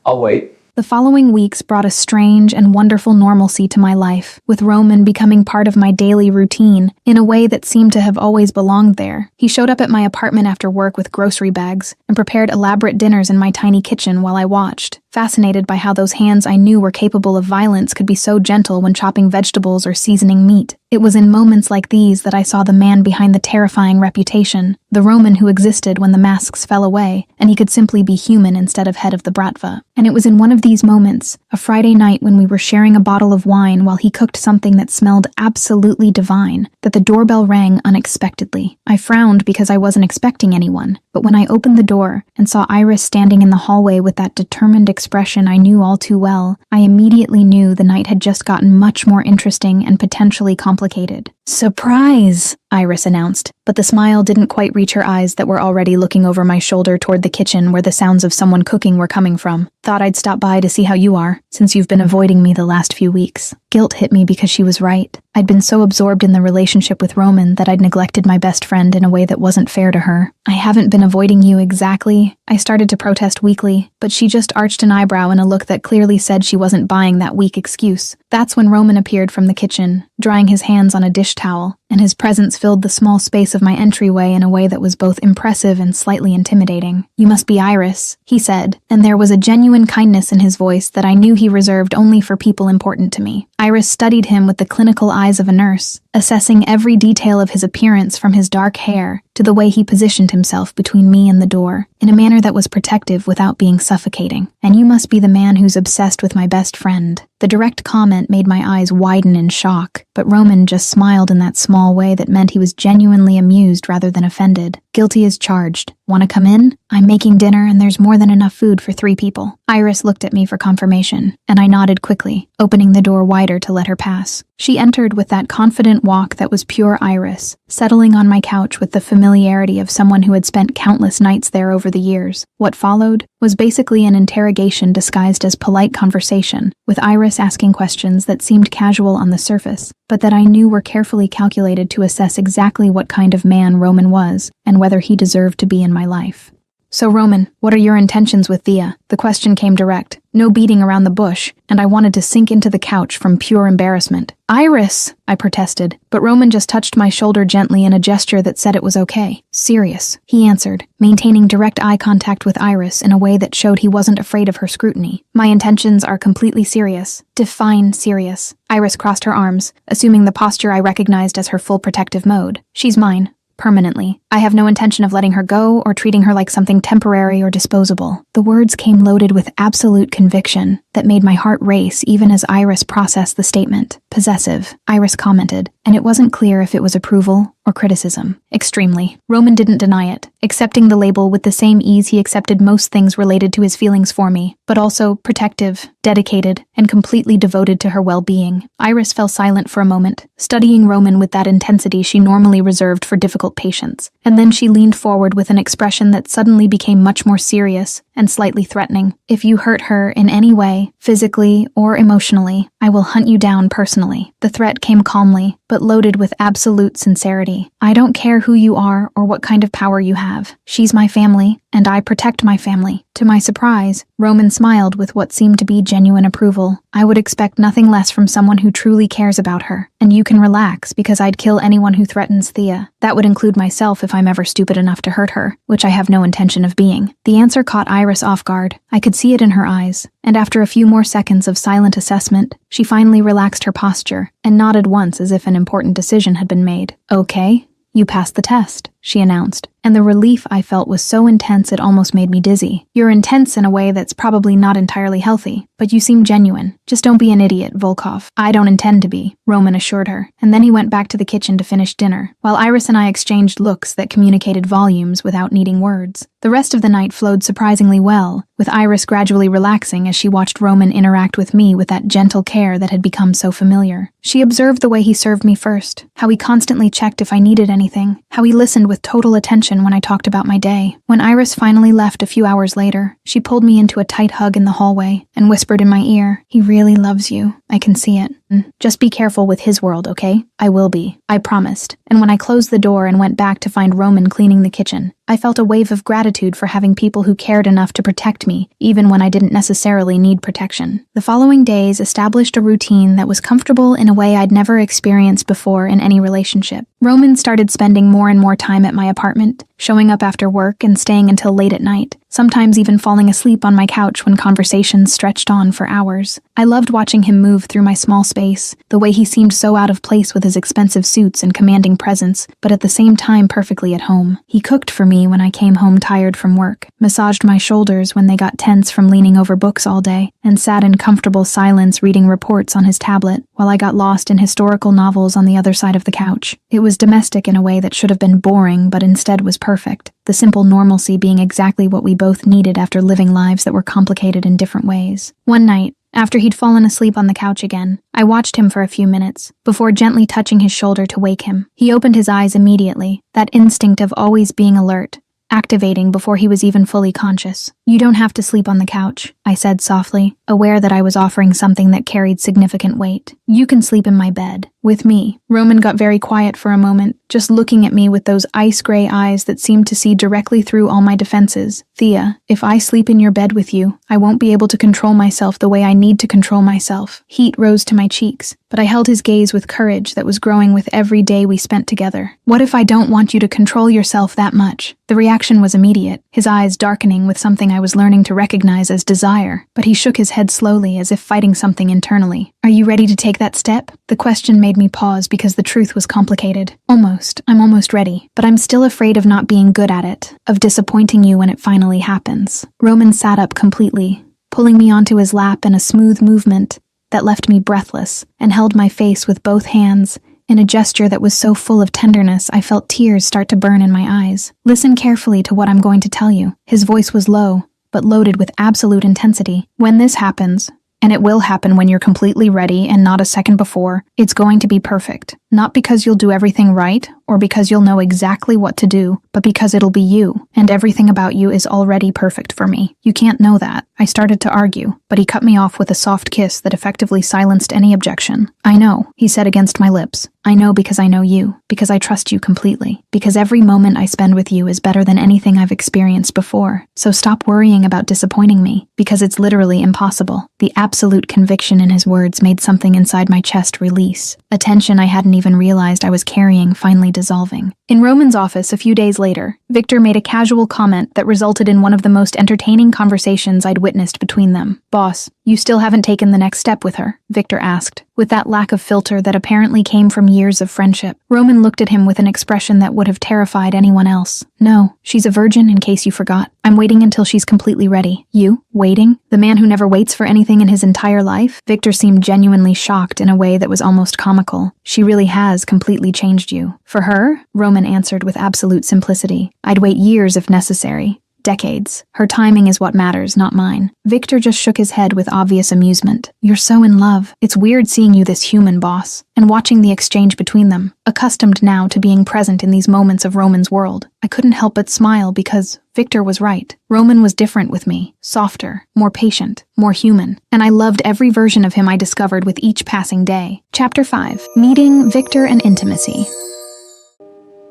I'll wait. The following weeks brought a strange and wonderful normalcy to my life, with Roman becoming part of my daily routine in a way that seemed to have always belonged there. He showed up at my apartment after work with grocery bags and prepared elaborate dinners in my tiny kitchen while I watched, fascinated by how those hands I knew were capable of violence could be so gentle when chopping vegetables or seasoning meat. It was in moments like these that I saw the man behind the terrifying reputation, the Roman who existed when the masks fell away, and he could simply be human instead of head of the Bratva. And it was in one of these moments, a Friday night when we were sharing a bottle of wine while he cooked something that smelled absolutely divine, that the doorbell rang unexpectedly. I frowned because I wasn't expecting anyone, but when I opened the door and saw Iris standing in the hallway with that determined expression I knew all too well, I immediately knew the night had just gotten much more interesting and potentially complicated. "Surprise!" Iris announced, but the smile didn't quite reach her eyes that were already looking over my shoulder toward the kitchen where the sounds of someone cooking were coming from. "Thought I'd stop by to see how you are, since you've been avoiding me the last few weeks." Guilt hit me because she was right. I'd been so absorbed in the relationship with Roman that I'd neglected my best friend in a way that wasn't fair to her. "I haven't been avoiding you exactly." I started to protest weakly, but she just arched an eyebrow in a look that clearly said she wasn't buying that weak excuse. That's when Roman appeared from the kitchen, drying his hands on a dish towel, and his presence filled the small space of my entryway in a way that was both impressive and slightly intimidating. "You must be Iris," he said, and there was a genuine kindness in his voice that I knew he reserved only for people important to me. Iris studied him with the clinical eyes of a nurse, assessing every detail of his appearance from his dark hair to the way he positioned himself between me and the door, in a manner that was protective without being suffocating. "And you must be the man who's obsessed with my best friend." The direct comment made my eyes widen in shock, but Roman just smiled in that small way that meant he was genuinely amused rather than offended. "Guilty as charged. Want to come in? I'm making dinner and there's more than enough food for 3 people. Iris looked at me for confirmation, and I nodded quickly, opening the door wider to let her pass. She entered with that confident walk that was pure Iris, settling on my couch with the familiarity of someone who had spent countless nights there over the years. What followed was basically an interrogation disguised as polite conversation, with Iris asking questions that seemed casual on the surface, but that I knew were carefully calculated to assess exactly what kind of man Roman was and whether he deserved to be in my life. "So Roman, what are your intentions with Thea?" The question came direct, no beating around the bush, and I wanted to sink into the couch from pure embarrassment. "Iris!" I protested, but Roman just touched my shoulder gently in a gesture that said it was okay. "Serious," he answered, maintaining direct eye contact with Iris in a way that showed he wasn't afraid of her scrutiny. "My intentions are completely serious." "Define serious." Iris crossed her arms, assuming the posture I recognized as her full protective mode. "She's mine. Permanently. I have no intention of letting her go or treating her like something temporary or disposable." The words came loaded with absolute conviction that made my heart race even as Iris processed the statement. "Possessive," Iris commented, and it wasn't clear if it was approval or criticism. "Extremely." Roman didn't deny it, accepting the label with the same ease he accepted most things related to his feelings for me, but also protective, dedicated, and completely devoted to her well-being. Iris fell silent for a moment, studying Roman with that intensity she normally reserved for difficult patients, and then she leaned forward with an expression that suddenly became much more serious and slightly threatening. "If you hurt her in any way, physically or emotionally, I will hunt you down personally." The threat came calmly, but loaded with absolute sincerity. "I don't care who you are or what kind of power you have. She's my family, and I protect my family." To my surprise, Roman smiled with what seemed to be genuine approval. "I would expect nothing less from someone who truly cares about her, and you can relax because I'd kill anyone who threatens Thea. That would include myself if I'm ever stupid enough to hurt her, which I have no intention of being." The answer caught Iris off guard. I could see it in her eyes, and after a few more seconds of silent assessment, she finally relaxed her posture and nodded once as if an important decision had been made. "Okay, you passed the test," she announced, and the relief I felt was so intense it almost made me dizzy. "You're intense in a way that's probably not entirely healthy, but you seem genuine. Just don't be an idiot, Volkov." "I don't intend to be," Roman assured her, and then he went back to the kitchen to finish dinner, while Iris and I exchanged looks that communicated volumes without needing words. The rest of the night flowed surprisingly well, with Iris gradually relaxing as she watched Roman interact with me with that gentle care that had become so familiar. She observed the way he served me first, how he constantly checked if I needed anything, how he listened with total attention when I talked about my day. When Iris finally left a few hours later, she pulled me into a tight hug in the hallway and whispered in my ear, "He really loves you. I can see it. Just be careful with his world, okay?" "I will be," I promised. And when I closed the door and went back to find Roman cleaning the kitchen, I felt a wave of gratitude for having people who cared enough to protect me, even when I didn't necessarily need protection. The following days established a routine that was comfortable in a way I'd never experienced before in any relationship. Roman started spending more and more time at my apartment, showing up after work and staying until late at night, sometimes even falling asleep on my couch when conversations stretched on for hours. I loved watching him move through my small space, the way he seemed so out of place with his expensive suits and commanding presence, but at the same time perfectly at home. He cooked for me when I came home tired from work, massaged my shoulders when they got tense from leaning over books all day, and sat in comfortable silence reading reports on his tablet while I got lost in historical novels on the other side of the couch. It was domestic in a way that should have been boring but instead was perfect, the simple normalcy being exactly what we both needed after living lives that were complicated in different ways. One night, after he'd fallen asleep on the couch again, I watched him for a few minutes, before gently touching his shoulder to wake him. He opened his eyes immediately, that instinct of always being alert, activating before he was even fully conscious. "You don't have to sleep on the couch," I said softly, aware that I was offering something that carried significant weight. "You can sleep in my bed, with me." Roman got very quiet for a moment, just looking at me with those ice-gray eyes that seemed to see directly through all my defenses. "Thea, if I sleep in your bed with you, I won't be able to control myself the way I need to control myself." Heat rose to my cheeks, but I held his gaze with courage that was growing with every day we spent together. "What if I don't want you to control yourself that much?" The reaction was immediate, his eyes darkening with something I was learning to recognize as desire, but he shook his head slowly as if fighting something internally. "Are you ready to take that step?" The question made me pause because the truth was complicated. Almost. I'm almost ready, but I'm still afraid of not being good at it, of disappointing you when it finally happens. Roman sat up completely, pulling me onto his lap in a smooth movement that left me breathless, and held my face with both hands, in a gesture that was so full of tenderness I felt tears start to burn in my eyes. "Listen carefully to what I'm going to tell you." His voice was low, but loaded with absolute intensity. "When this happens, and it will happen when you're completely ready and not a second before, it's going to be perfect. Not because you'll do everything right, or because you'll know exactly what to do, but because it'll be you, and everything about you is already perfect for me. You can't know that." I started to argue, but he cut me off with a soft kiss that effectively silenced any objection. "I know," he said against my lips. "I know because I know you, because I trust you completely, because every moment I spend with you is better than anything I've experienced before. So stop worrying about disappointing me, because it's literally impossible." The absolute conviction in his words made something inside my chest release, a tension I hadn't even realized I was carrying finally dissolving. In Roman's office a few days later, Victor made a casual comment that resulted in one of the most entertaining conversations I'd witnessed between them. "Boss, you still haven't taken the next step with her?" Victor asked, with that lack of filter that apparently came from years of friendship. Roman looked at him with an expression that would have terrified anyone else. "No, she's a virgin in case you forgot. I'm waiting until she's completely ready." "You? Waiting? The man who never waits for anything in his entire life?" Victor seemed genuinely shocked in a way that was almost comical. "She really has completely changed you." "For her?" Roman answered with absolute simplicity. "I'd wait years if necessary. Decades. Her timing is what matters, not mine." Victor just shook his head with obvious amusement. "You're so in love. It's weird seeing you this human, boss." And watching the exchange between them, accustomed now to being present in these moments of Roman's world, I couldn't help but smile because Victor was right. Roman was different with me, softer, more patient, more human, and I loved every version of him I discovered with each passing day. Chapter 5. Meeting Victor and Intimacy.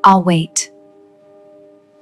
I'll wait.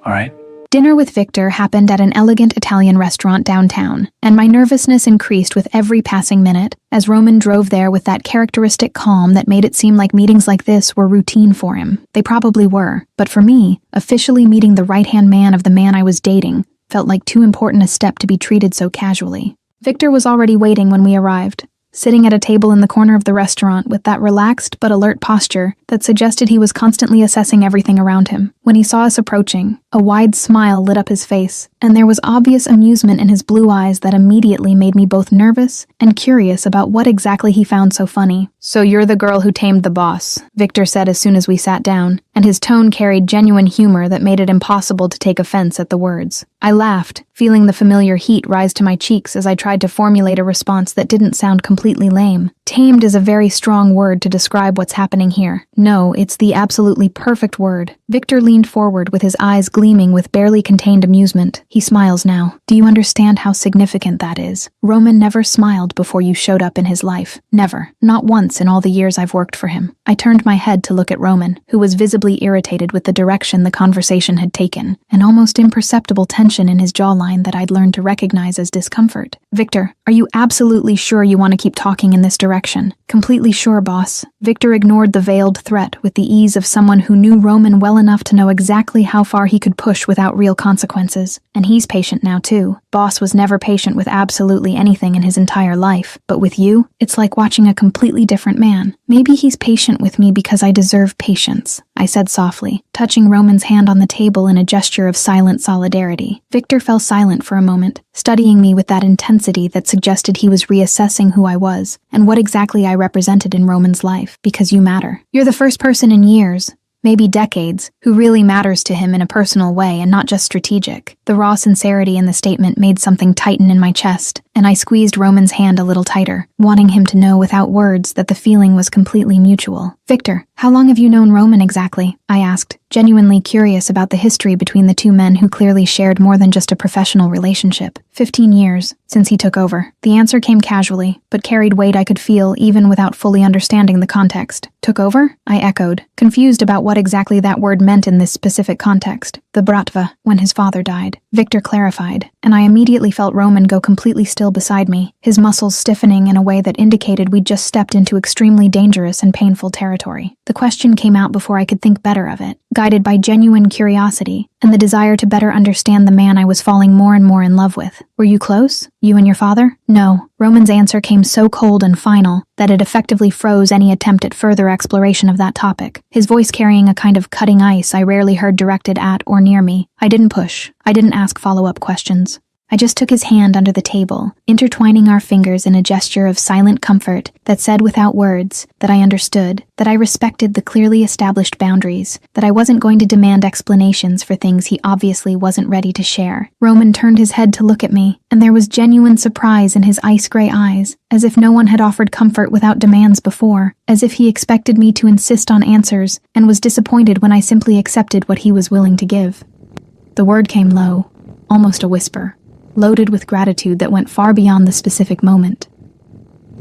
All right. Dinner with Victor happened at an elegant Italian restaurant downtown, and my nervousness increased with every passing minute as Roman drove there with that characteristic calm that made it seem like meetings like this were routine for him. They probably were, but for me, officially meeting the right-hand man of the man I was dating felt like too important a step to be treated so casually. Victor was already waiting when we arrived, sitting at a table in the corner of the restaurant with that relaxed but alert posture that suggested he was constantly assessing everything around him. When he saw us approaching, A wide smile lit up his face, and there was obvious amusement in his blue eyes that immediately made me both nervous and curious about what exactly he found so funny. "So you're the girl who tamed the boss," Victor said as soon as we sat down, and his tone carried genuine humor that made it impossible to take offense at the words. I laughed, feeling the familiar heat rise to my cheeks as I tried to formulate a response that didn't sound completely lame. Tamed is a very strong word to describe what's happening here. No, it's the absolutely perfect word. Victor leaned forward with his eyes gleaming with barely contained amusement. He smiles now. Do you understand how significant that is? Roman never smiled before you showed up in his life. Never. Not once in all the years I've worked for him. I turned my head to look at Roman, who was visibly irritated with the direction the conversation had taken, an almost imperceptible tension in his jawline that I'd learned to recognize as discomfort. "Victor, are you absolutely sure you want to keep talking in this direction?" "Completely sure, boss." Victor ignored the veiled threat with the ease of someone who knew Roman well enough to know exactly how far he could push without real consequences. And he's patient now, too. Boss was never patient with absolutely anything in his entire life. But with you, it's like watching a completely different man. "Maybe he's patient with me because I deserve patience," I said softly, touching Roman's hand on the table in a gesture of silent solidarity. Victor fell silent for a moment, studying me with that intensity that suggested he was reassessing who I was and what exactly I represented in Roman's life. "Because you matter. You're the first person in years, maybe decades, who really matters to him in a personal way and not just strategic." The raw sincerity in the statement made something tighten in my chest, and I squeezed Roman's hand a little tighter, wanting him to know without words that the feeling was completely mutual. "Victor, how long have you known Roman exactly?" I asked, genuinely curious about the history between the two men who clearly shared more than just a professional relationship. 15 years, since he took over." The answer came casually, but carried weight I could feel even without fully understanding the context. "Took over?" I echoed, confused about what exactly that word meant in this specific context. "The Bratva, when his father died," Victor clarified, and I immediately felt Roman go completely still beside me, his muscles stiffening in a way that indicated we'd just stepped into extremely dangerous and painful territory. The question came out before I could think better of it, guided by genuine curiosity and the desire to better understand the man I was falling more and more in love with. "Were you close? You and your father?" "No." Roman's answer came so cold and final that it effectively froze any attempt at further exploration of that topic, his voice carrying a kind of cutting ice I rarely heard directed at or near me. I didn't push. I didn't ask follow-up questions. I just took his hand under the table, intertwining our fingers in a gesture of silent comfort that said without words that I understood, that I respected the clearly established boundaries, that I wasn't going to demand explanations for things he obviously wasn't ready to share. Roman turned his head to look at me, and there was genuine surprise in his ice-gray eyes, as if no one had offered comfort without demands before, as if he expected me to insist on answers and was disappointed when I simply accepted what he was willing to give. The word came low, almost a whisper, loaded with gratitude that went far beyond the specific moment.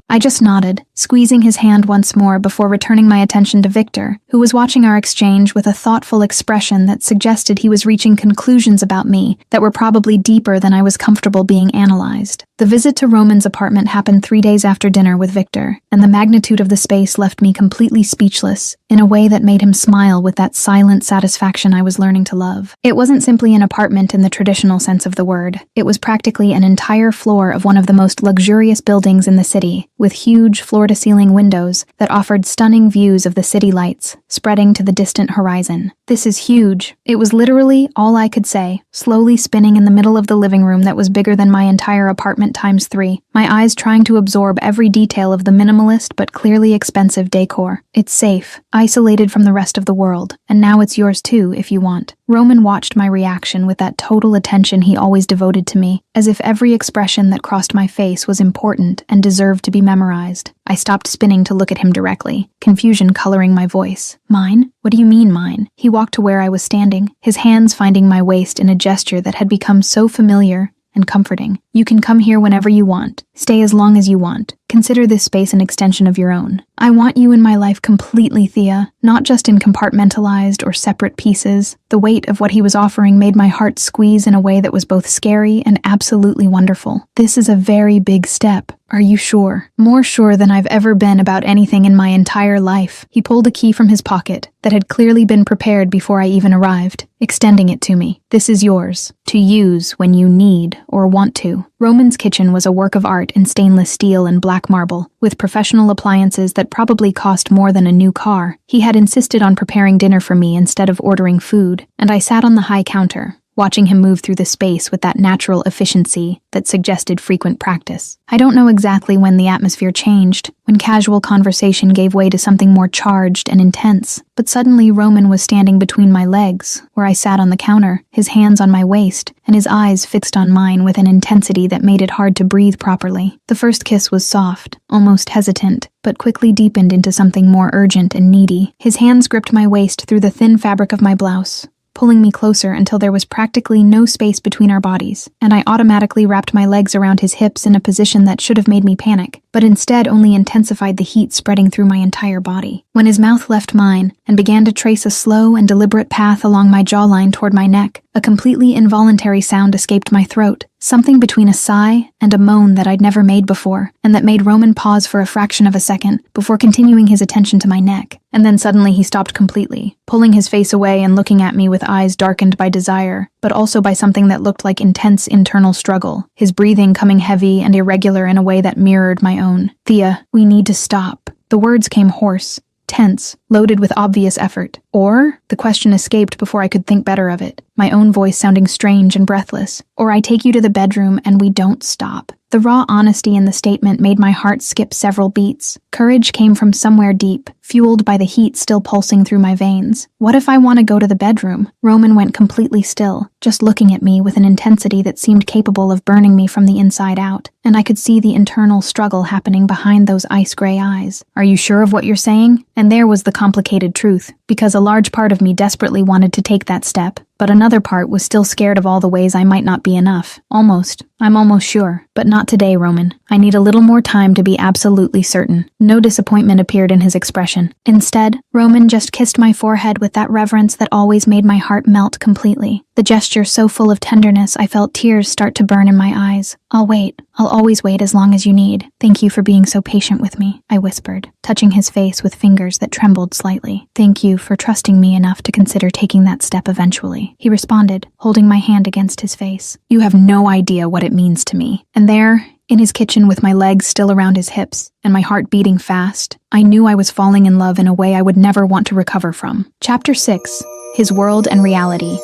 I just nodded, squeezing his hand once more before returning my attention to Victor, who was watching our exchange with a thoughtful expression that suggested he was reaching conclusions about me that were probably deeper than I was comfortable being analyzed. The visit to Roman's apartment happened 3 days after dinner with Victor, and the magnitude of the space left me completely speechless, in a way that made him smile with that silent satisfaction I was learning to love. It wasn't simply an apartment in the traditional sense of the word. It was practically an entire floor of one of the most luxurious buildings in the city, with huge floor-to-ceiling windows that offered stunning views of the city lights, spreading to the distant horizon. "This is huge." It was literally all I could say, slowly spinning in the middle of the living room that was bigger than my entire apartment times 3, my eyes trying to absorb every detail of the minimalist but clearly expensive decor. "It's safe, isolated from the rest of the world, and now it's yours too, if you want." Roman watched my reaction with that total attention he always devoted to me, as if every expression that crossed my face was important and deserved to be memorized. I stopped spinning to look at him directly, confusion coloring my voice. "Mine? What do you mean mine?" He walked to where I was standing, his hands finding my waist in a gesture that had become so familiar and comforting. "You can come here whenever you want. Stay as long as you want. Consider this space an extension of your own. I want you in my life completely, Thea, not just in compartmentalized or separate pieces." The weight of what he was offering made my heart squeeze in a way that was both scary and absolutely wonderful. "This is a very big step. Are you sure?" "More sure than I've ever been about anything in my entire life." He pulled a key from his pocket that had clearly been prepared before I even arrived, extending it to me. "This is yours, to use when you need or want to." Roman's kitchen was a work of art in stainless steel and black black marble, with professional appliances that probably cost more than a new car. He had insisted on preparing dinner for me instead of ordering food, and I sat on the high counter, watching him move through the space with that natural efficiency that suggested frequent practice. I don't know exactly when the atmosphere changed, when casual conversation gave way to something more charged and intense, but suddenly Roman was standing between my legs, where I sat on the counter, his hands on my waist, and his eyes fixed on mine with an intensity that made it hard to breathe properly. The first kiss was soft, almost hesitant, but quickly deepened into something more urgent and needy. His hands gripped my waist through the thin fabric of my blouse, pulling me closer until there was practically no space between our bodies, and I automatically wrapped my legs around his hips in a position that should have made me panic, but instead only intensified the heat spreading through my entire body. When his mouth left mine and began to trace a slow and deliberate path along my jawline toward my neck, a completely involuntary sound escaped my throat, something between a sigh and a moan that I'd never made before, and that made Roman pause for a fraction of a second before continuing his attention to my neck. And then suddenly he stopped completely, pulling his face away and looking at me with eyes darkened by desire, but also by something that looked like intense internal struggle, his breathing coming heavy and irregular in a way that mirrored my own. "Thea, we need to stop." The words came hoarse, tense, loaded with obvious effort. Or, the question escaped before I could think better of it, my own voice sounding strange and breathless. "Or I take you to the bedroom and we don't stop." The raw honesty in the statement made my heart skip several beats. Courage came from somewhere deep, fueled by the heat still pulsing through my veins. "What if I want to go to the bedroom?" Roman went completely still, just looking at me with an intensity that seemed capable of burning me from the inside out, and I could see the internal struggle happening behind those ice-gray eyes. "Are you sure of what you're saying?" And there was the complicated truth, because a large part of me desperately wanted to take that step, but another part was still scared of all the ways I might not be enough. I'm almost sure. But not today, Roman. I need a little more time to be absolutely certain. No disappointment appeared in his expression. Instead, Roman just kissed my forehead with that reverence that always made my heart melt completely. The gesture so full of tenderness I felt tears start to burn in my eyes. "I'll wait. I'll always wait as long as you need. Thank you for being so patient with me," I whispered, touching his face with fingers that trembled slightly. "Thank you for trusting me enough to consider taking that step eventually," he responded, holding my hand against his face. "You have no idea what it means to me." And there, in his kitchen with my legs still around his hips and my heart beating fast, I knew I was falling in love in a way I would never want to recover from. Chapter 6. His World and Reality.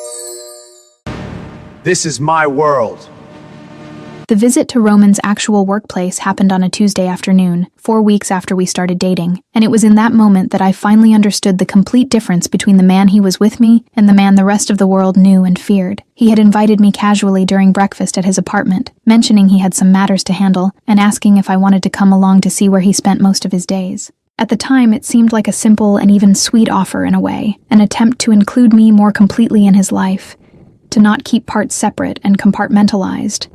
This is my world. The visit to Roman's actual workplace happened on a Tuesday afternoon, 4 weeks after we started dating, and it was in that moment that I finally understood the complete difference between the man he was with me and the man the rest of the world knew and feared. He had invited me casually during breakfast at his apartment, mentioning he had some matters to handle, and asking if I wanted to come along to see where he spent most of his days. At the time, it seemed like a simple and even sweet offer in a way, an attempt to include me more completely in his life, to not keep parts separate and compartmentalized.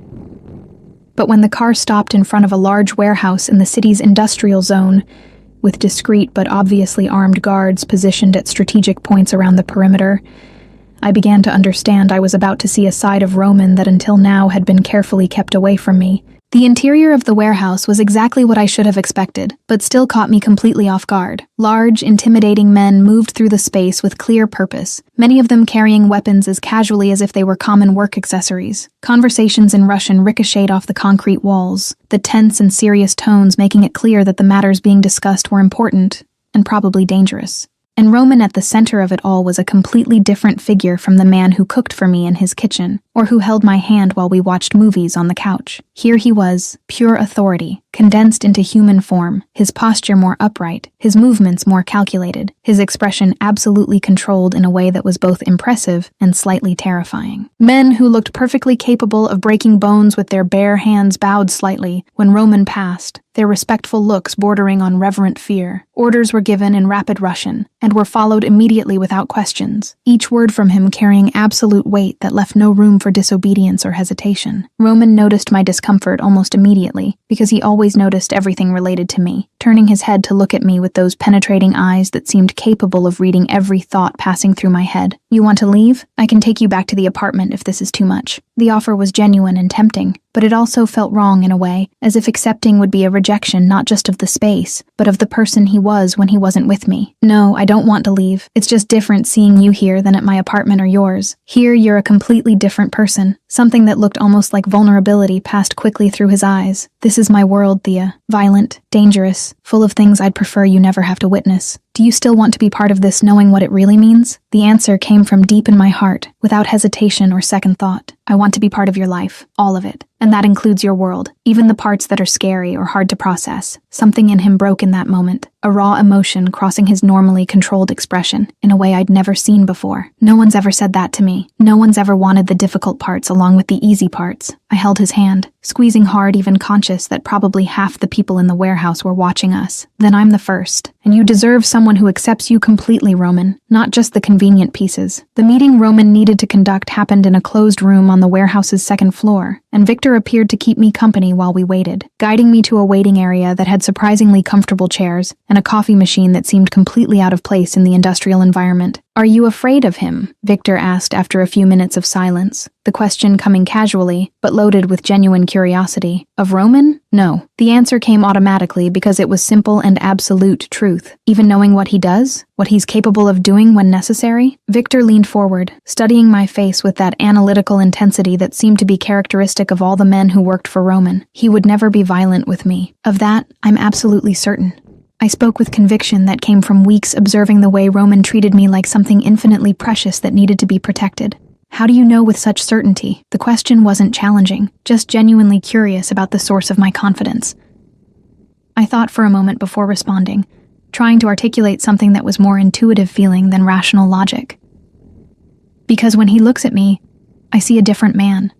But when the car stopped in front of a large warehouse in the city's industrial zone, with discreet but obviously armed guards positioned at strategic points around the perimeter, I began to understand I was about to see a side of Roman that until now had been carefully kept away from me. The interior of the warehouse was exactly what I should have expected, but still caught me completely off guard. Large, intimidating men moved through the space with clear purpose, many of them carrying weapons as casually as if they were common work accessories. Conversations in Russian ricocheted off the concrete walls, the tense and serious tones making it clear that the matters being discussed were important and probably dangerous. And Roman at the center of it all was a completely different figure from the man who cooked for me in his kitchen, or who held my hand while we watched movies on the couch. Here he was, pure authority, condensed into human form, his posture more upright, his movements more calculated, his expression absolutely controlled in a way that was both impressive and slightly terrifying. Men who looked perfectly capable of breaking bones with their bare hands bowed slightly when Roman passed, their respectful looks bordering on reverent fear. Orders were given in rapid Russian, and were followed immediately without questions, each word from him carrying absolute weight that left no room for disobedience or hesitation. Roman noticed my discomfort almost immediately, because he always noticed everything related to me. turning his head to look at me with those penetrating eyes that seemed capable of reading every thought passing through my head. "You want to leave? I can take you back to the apartment if this is too much." The offer was genuine and tempting, but it also felt wrong in a way, as if accepting would be a rejection not just of the space, but of the person he was when he wasn't with me. "No, I don't want to leave. It's just different seeing you here than at my apartment or yours. Here, you're a completely different person." Something that looked almost like vulnerability passed quickly through his eyes. "This is my world, Thea. Violent, dangerous, full of things I'd prefer you never have to witness. Do you still want to be part of this knowing what it really means?" The answer came from deep in my heart, without hesitation or second thought. "I want to be part of your life, all of it. And that includes your world, even the parts that are scary or hard to process." Something in him broke in that moment, a raw emotion crossing his normally controlled expression in a way I'd never seen before. No one's ever said that to me. No one's ever wanted the difficult parts along with the easy parts. I held his hand, squeezing hard, even conscious that probably half the people in the warehouse were watching us. "Then I'm the first. And you deserve someone who accepts you completely, Roman, not just the convenient pieces." The meeting Roman needed to conduct happened in a closed room on the warehouse's second floor, and Victor appeared to keep me company while we waited, guiding me to a waiting area that had surprisingly comfortable chairs and a coffee machine that seemed completely out of place in the industrial environment. "Are you afraid of him?" Victor asked after a few minutes of silence, the question coming casually, but loaded with genuine curiosity. "Of Roman? No." The answer came automatically because it was simple and absolute truth. Even knowing what he does, what he's capable of doing when necessary. Victor leaned forward, studying my face with that analytical intensity that seemed to be characteristic of all the men who worked for Roman. "He would never be violent with me. Of that, I'm absolutely certain." I spoke with conviction that came from weeks observing the way Roman treated me like something infinitely precious that needed to be protected. "How do you know with such certainty?" The question wasn't challenging, just genuinely curious about the source of my confidence. I thought for a moment before responding, trying to articulate something that was more intuitive feeling than rational logic. "Because when he looks at me, I see a different man.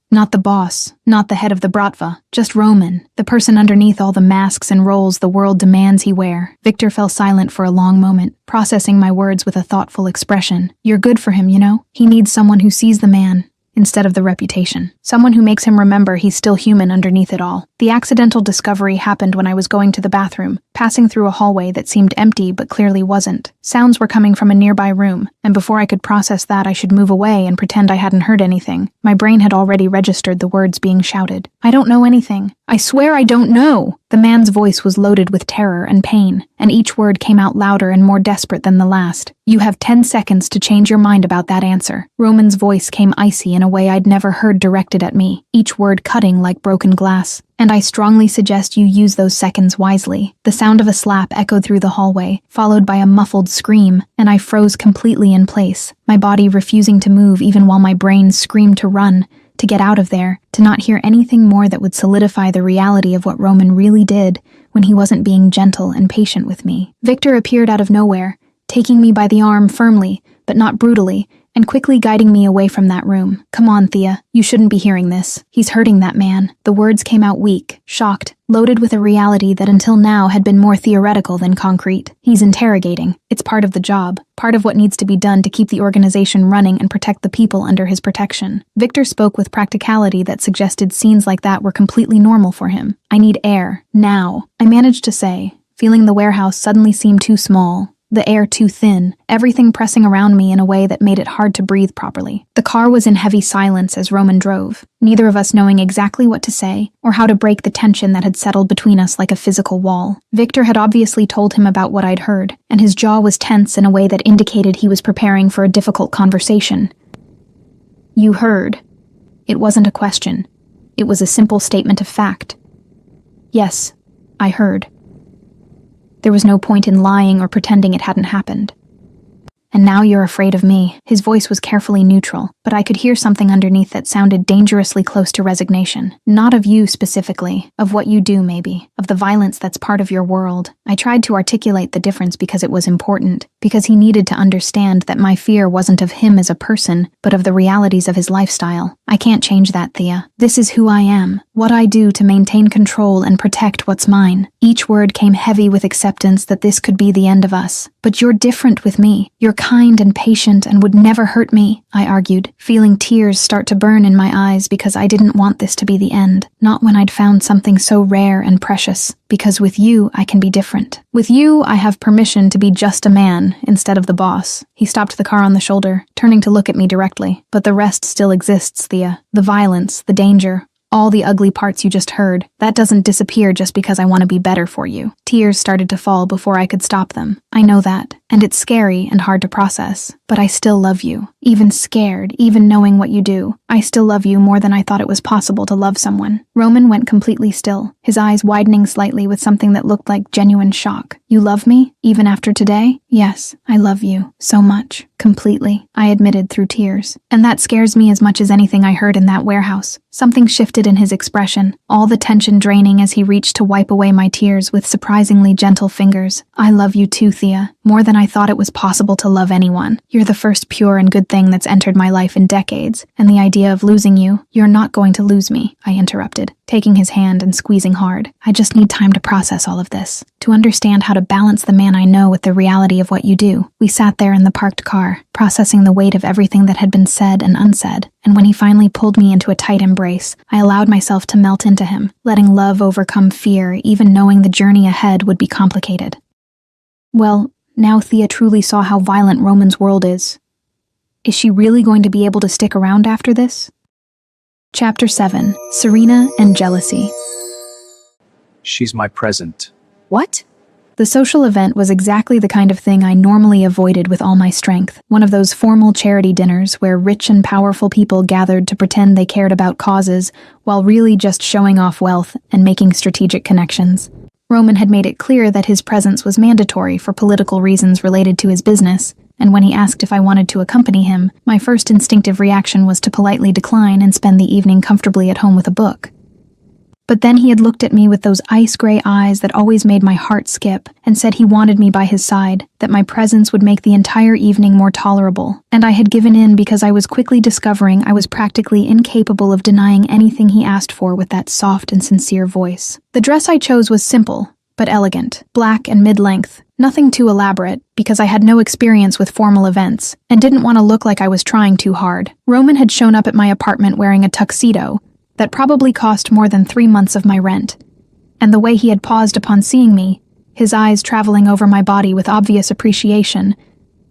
Not the boss, not the head of the Bratva, just Roman, the person underneath all the masks and roles the world demands he wear." Victor fell silent for a long moment, processing my words with a thoughtful expression. "You're good for him, you know? He needs someone who sees the man instead of the reputation. Someone who makes him remember he's still human underneath it all." The accidental discovery happened when I was going to the bathroom, passing through a hallway that seemed empty but clearly wasn't. Sounds were coming from a nearby room, and before I could process that I should move away and pretend I hadn't heard anything. My brain had already registered the words being shouted. "I don't know anything. I swear I don't know." The man's voice was loaded with terror and pain, and each word came out louder and more desperate than the last. "You have 10 seconds to change your mind about that answer." Roman's voice came icy in a way I'd never heard directed at me, each word cutting like broken glass. "And I strongly suggest you use those seconds wisely." The sound of a slap echoed through the hallway, followed by a muffled scream, and I froze completely in place, my body refusing to move even while my brain screamed to run, to get out of there, to not hear anything more that would solidify the reality of what Roman really did when he wasn't being gentle and patient with me. Victor appeared out of nowhere, taking me by the arm firmly, but not brutally, and quickly guiding me away from that room. "Come on, Thea, you shouldn't be hearing this. He's hurting that man." The words came out weak, shocked, loaded with a reality that until now had been more theoretical than concrete. "He's interrogating. It's part of the job, part of what needs to be done to keep the organization running and protect the people under his protection." Victor spoke with practicality that suggested scenes like that were completely normal for him. "I need air, now," I managed to say, feeling the warehouse suddenly seem too small. The air too thin, everything pressing around me in a way that made it hard to breathe properly. The car was in heavy silence as Roman drove, neither of us knowing exactly what to say or how to break the tension that had settled between us like a physical wall. Victor had obviously told him about what I'd heard, and his jaw was tense in a way that indicated he was preparing for a difficult conversation. "You heard." It wasn't a question. It was a simple statement of fact. "Yes, I heard." There was no point in lying or pretending it hadn't happened. "And now you're afraid of me." His voice was carefully neutral, but I could hear something underneath that sounded dangerously close to resignation. "Not of you specifically, of what you do maybe, of the violence that's part of your world." I tried to articulate the difference because it was important, because he needed to understand that my fear wasn't of him as a person, but of the realities of his lifestyle. I can't change that, Thea. This is who I am, what I do to maintain control and protect what's mine. Each word came heavy with acceptance that this could be the end of us. But you're different with me. You're kind and patient and would never hurt me, I argued, feeling tears start to burn in my eyes because I didn't want this to be the end. Not when I'd found something so rare and precious. Because with you, I can be different. With you, I have permission to be just a man instead of the boss. He stopped the car on the shoulder, turning to look at me directly. But the rest still exists, Thea. The violence, the danger, all the ugly parts you just heard. That doesn't disappear just because I want to be better for you. Tears started to fall before I could stop them. I know that, and it's scary and hard to process. But I still love you. Even scared, even knowing what you do. I still love you more than I thought it was possible to love someone. Roman went completely still, his eyes widening slightly with something that looked like genuine shock. You love me? Even after today? Yes, I love you. So much. Completely, I admitted through tears. And that scares me as much as anything I heard in that warehouse. Something shifted in his expression, all the tension draining as he reached to wipe away my tears with surprisingly gentle fingers. I love you too, Thea, more than I thought it was possible to love anyone. You're the first pure and good thing that's entered my life in decades, and the idea of losing you, you're not going to lose me, I interrupted, taking his hand and squeezing hard. I just need time to process all of this, to understand how to balance the man I know with the reality of what you do. We sat there in the parked car, processing the weight of everything that had been said and unsaid, and when he finally pulled me into a tight embrace, I allowed myself to melt into him, letting love overcome fear, even knowing the journey ahead would be complicated. Well, now Thea truly saw how violent Roman's world is. Is she really going to be able to stick around after this? Chapter 7. Serena and Jealousy. She's my present. What? The social event was exactly the kind of thing I normally avoided with all my strength. One of those formal charity dinners where rich and powerful people gathered to pretend they cared about causes, while really just showing off wealth and making strategic connections. Roman had made it clear that his presence was mandatory for political reasons related to his business, and when he asked if I wanted to accompany him, my first instinctive reaction was to politely decline and spend the evening comfortably at home with a book. But then he had looked at me with those ice-gray eyes that always made my heart skip, and said he wanted me by his side, that my presence would make the entire evening more tolerable, and I had given in because I was quickly discovering I was practically incapable of denying anything he asked for with that soft and sincere voice. The dress I chose was simple, but elegant, black and mid-length, nothing too elaborate, because I had no experience with formal events, and didn't want to look like I was trying too hard. Roman had shown up at my apartment wearing a tuxedo, that probably cost more than 3 months of my rent. And the way he had paused upon seeing me, his eyes traveling over my body with obvious appreciation,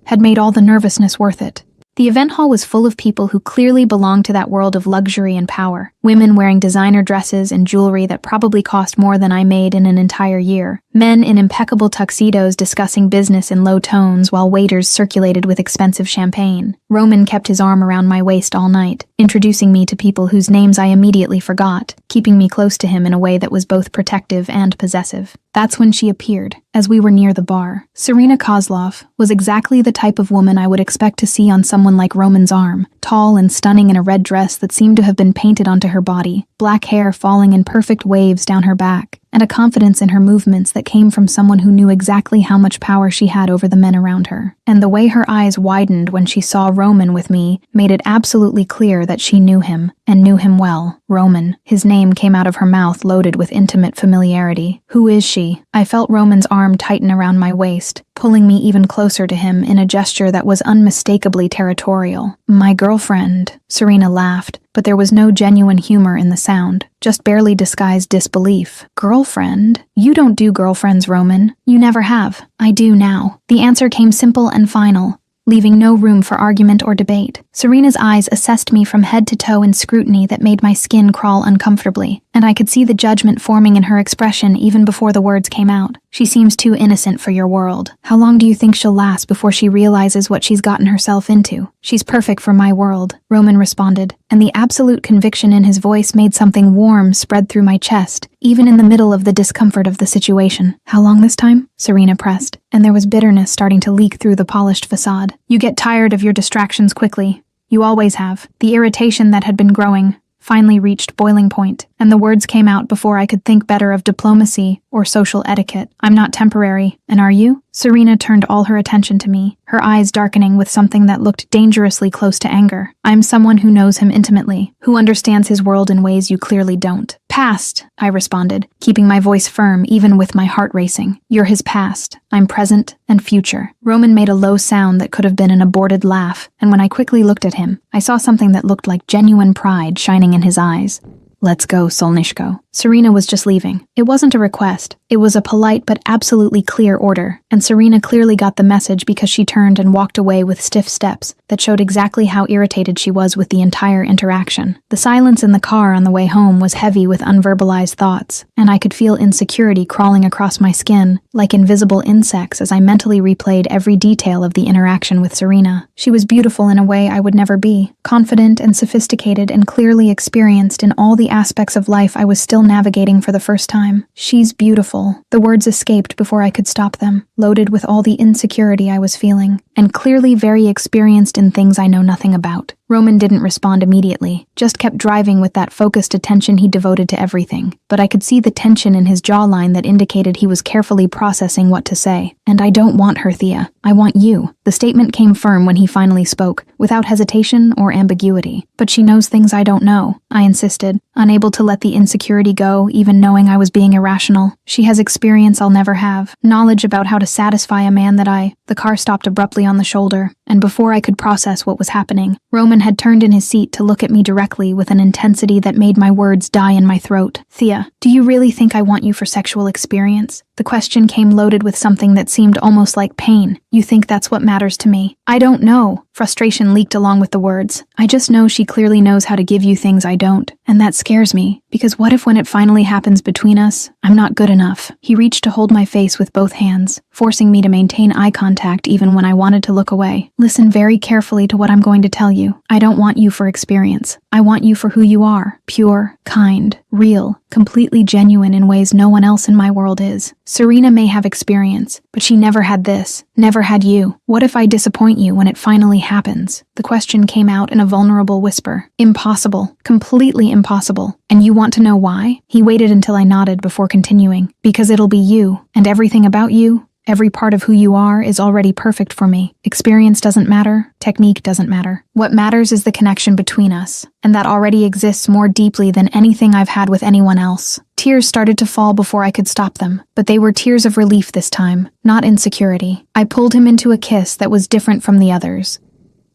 had made all the nervousness worth it. The event hall was full of people who clearly belonged to that world of luxury and power. Women wearing designer dresses and jewelry that probably cost more than I made in an entire year. Men in impeccable tuxedos discussing business in low tones while waiters circulated with expensive champagne. Roman kept his arm around my waist all night, introducing me to people whose names I immediately forgot, keeping me close to him in a way that was both protective and possessive. That's when she appeared, as we were near the bar. Serena Kozlov was exactly the type of woman I would expect to see on someone like Roman's arm, tall and stunning in a red dress that seemed to have been painted onto her body, black hair falling in perfect waves down her back, and a confidence in her movements that came from someone who knew exactly how much power she had over the men around her. And the way her eyes widened when she saw Roman with me made it absolutely clear that she knew him, and knew him well. Roman. His name came out of her mouth loaded with intimate familiarity. Who is she? I felt Roman's arm tighten around my waist, pulling me even closer to him in a gesture that was unmistakably territorial. My girlfriend. Serena laughed, but there was no genuine humor in the sound, just barely disguised disbelief. Girlfriend? You don't do girlfriends, Roman. You never have. I do now. The answer came simple and final, leaving no room for argument or debate. Serena's eyes assessed me from head to toe in scrutiny that made my skin crawl uncomfortably, and I could see the judgment forming in her expression even before the words came out. She seems too innocent for your world. How long do you think she'll last before she realizes what she's gotten herself into? She's perfect for my world, Roman responded, and the absolute conviction in his voice made something warm spread through my chest, even in the middle of the discomfort of the situation. How long this time? Serena pressed, and there was bitterness starting to leak through the polished facade. You get tired of your distractions quickly. You always have. The irritation that had been growing finally reached boiling point, and the words came out before I could think better of diplomacy or social etiquette. "I'm not temporary, and are you?" Serena turned all her attention to me, her eyes darkening with something that looked dangerously close to anger. "I'm someone who knows him intimately, who understands his world in ways you clearly don't." "Past," I responded, keeping my voice firm even with my heart racing. "You're his past. I'm present and future." Roman made a low sound that could have been an aborted laugh, and when I quickly looked at him, I saw something that looked like genuine pride shining in his eyes. "Let's go, Solnishko." Serena was just leaving. It wasn't a request. It was a polite but absolutely clear order, and Serena clearly got the message because she turned and walked away with stiff steps that showed exactly how irritated she was with the entire interaction. The silence in the car on the way home was heavy with unverbalized thoughts, and I could feel insecurity crawling across my skin like invisible insects as I mentally replayed every detail of the interaction with Serena. She was beautiful in a way I would never be, confident and sophisticated and clearly experienced in all the aspects of life I was still navigating for the first time. "She's beautiful." The words escaped before I could stop them, loaded with all the insecurity I was feeling, and clearly very experienced in things I know nothing about. Roman didn't respond immediately, just kept driving with that focused attention he devoted to everything, but I could see the tension in his jawline that indicated he was carefully processing what to say. "And I don't want her, Thea. I want you." The statement came firm when he finally spoke, without hesitation or ambiguity. "But she knows things I don't know," I insisted, unable to let the insecurity go, even knowing I was being irrational. "She has experience I'll never have, knowledge about how to satisfy a man that I—" The car stopped abruptly on the shoulder, and before I could process what was happening, Roman had turned in his seat to look at me directly with an intensity that made my words die in my throat. "Thea, do you really think I want you for sexual experience?" The question came loaded with something that seemed almost like pain. "You think that's what matters to me?" "I don't know." Frustration leaked along with the words. "I just know she clearly knows how to give you things I don't, and that scares me, because what if when it finally happens between us, I'm not good enough?" He reached to hold my face with both hands, forcing me to maintain eye contact even when I wanted to look away. "Listen very carefully to what I'm going to tell you. I don't want you for experience. I want you for who you are. Pure, kind, real, completely genuine in ways no one else in my world is. Serena may have experience, but she never had this, never had you. What if I disappoint you when it finally happens?" The question came out in a vulnerable whisper. "Impossible. Completely impossible. And you want to know why?" He waited until I nodded before continuing. "Because it'll be you, and everything about you, every part of who you are, is already perfect for me. Experience doesn't matter, technique doesn't matter. What matters is the connection between us, and that already exists more deeply than anything I've had with anyone else." Tears started to fall before I could stop them, but they were tears of relief this time, not insecurity. I pulled him into a kiss that was different from the others,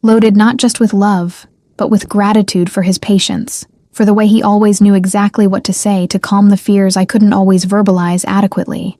loaded not just with love, but with gratitude for his patience, for the way he always knew exactly what to say to calm the fears I couldn't always verbalize adequately.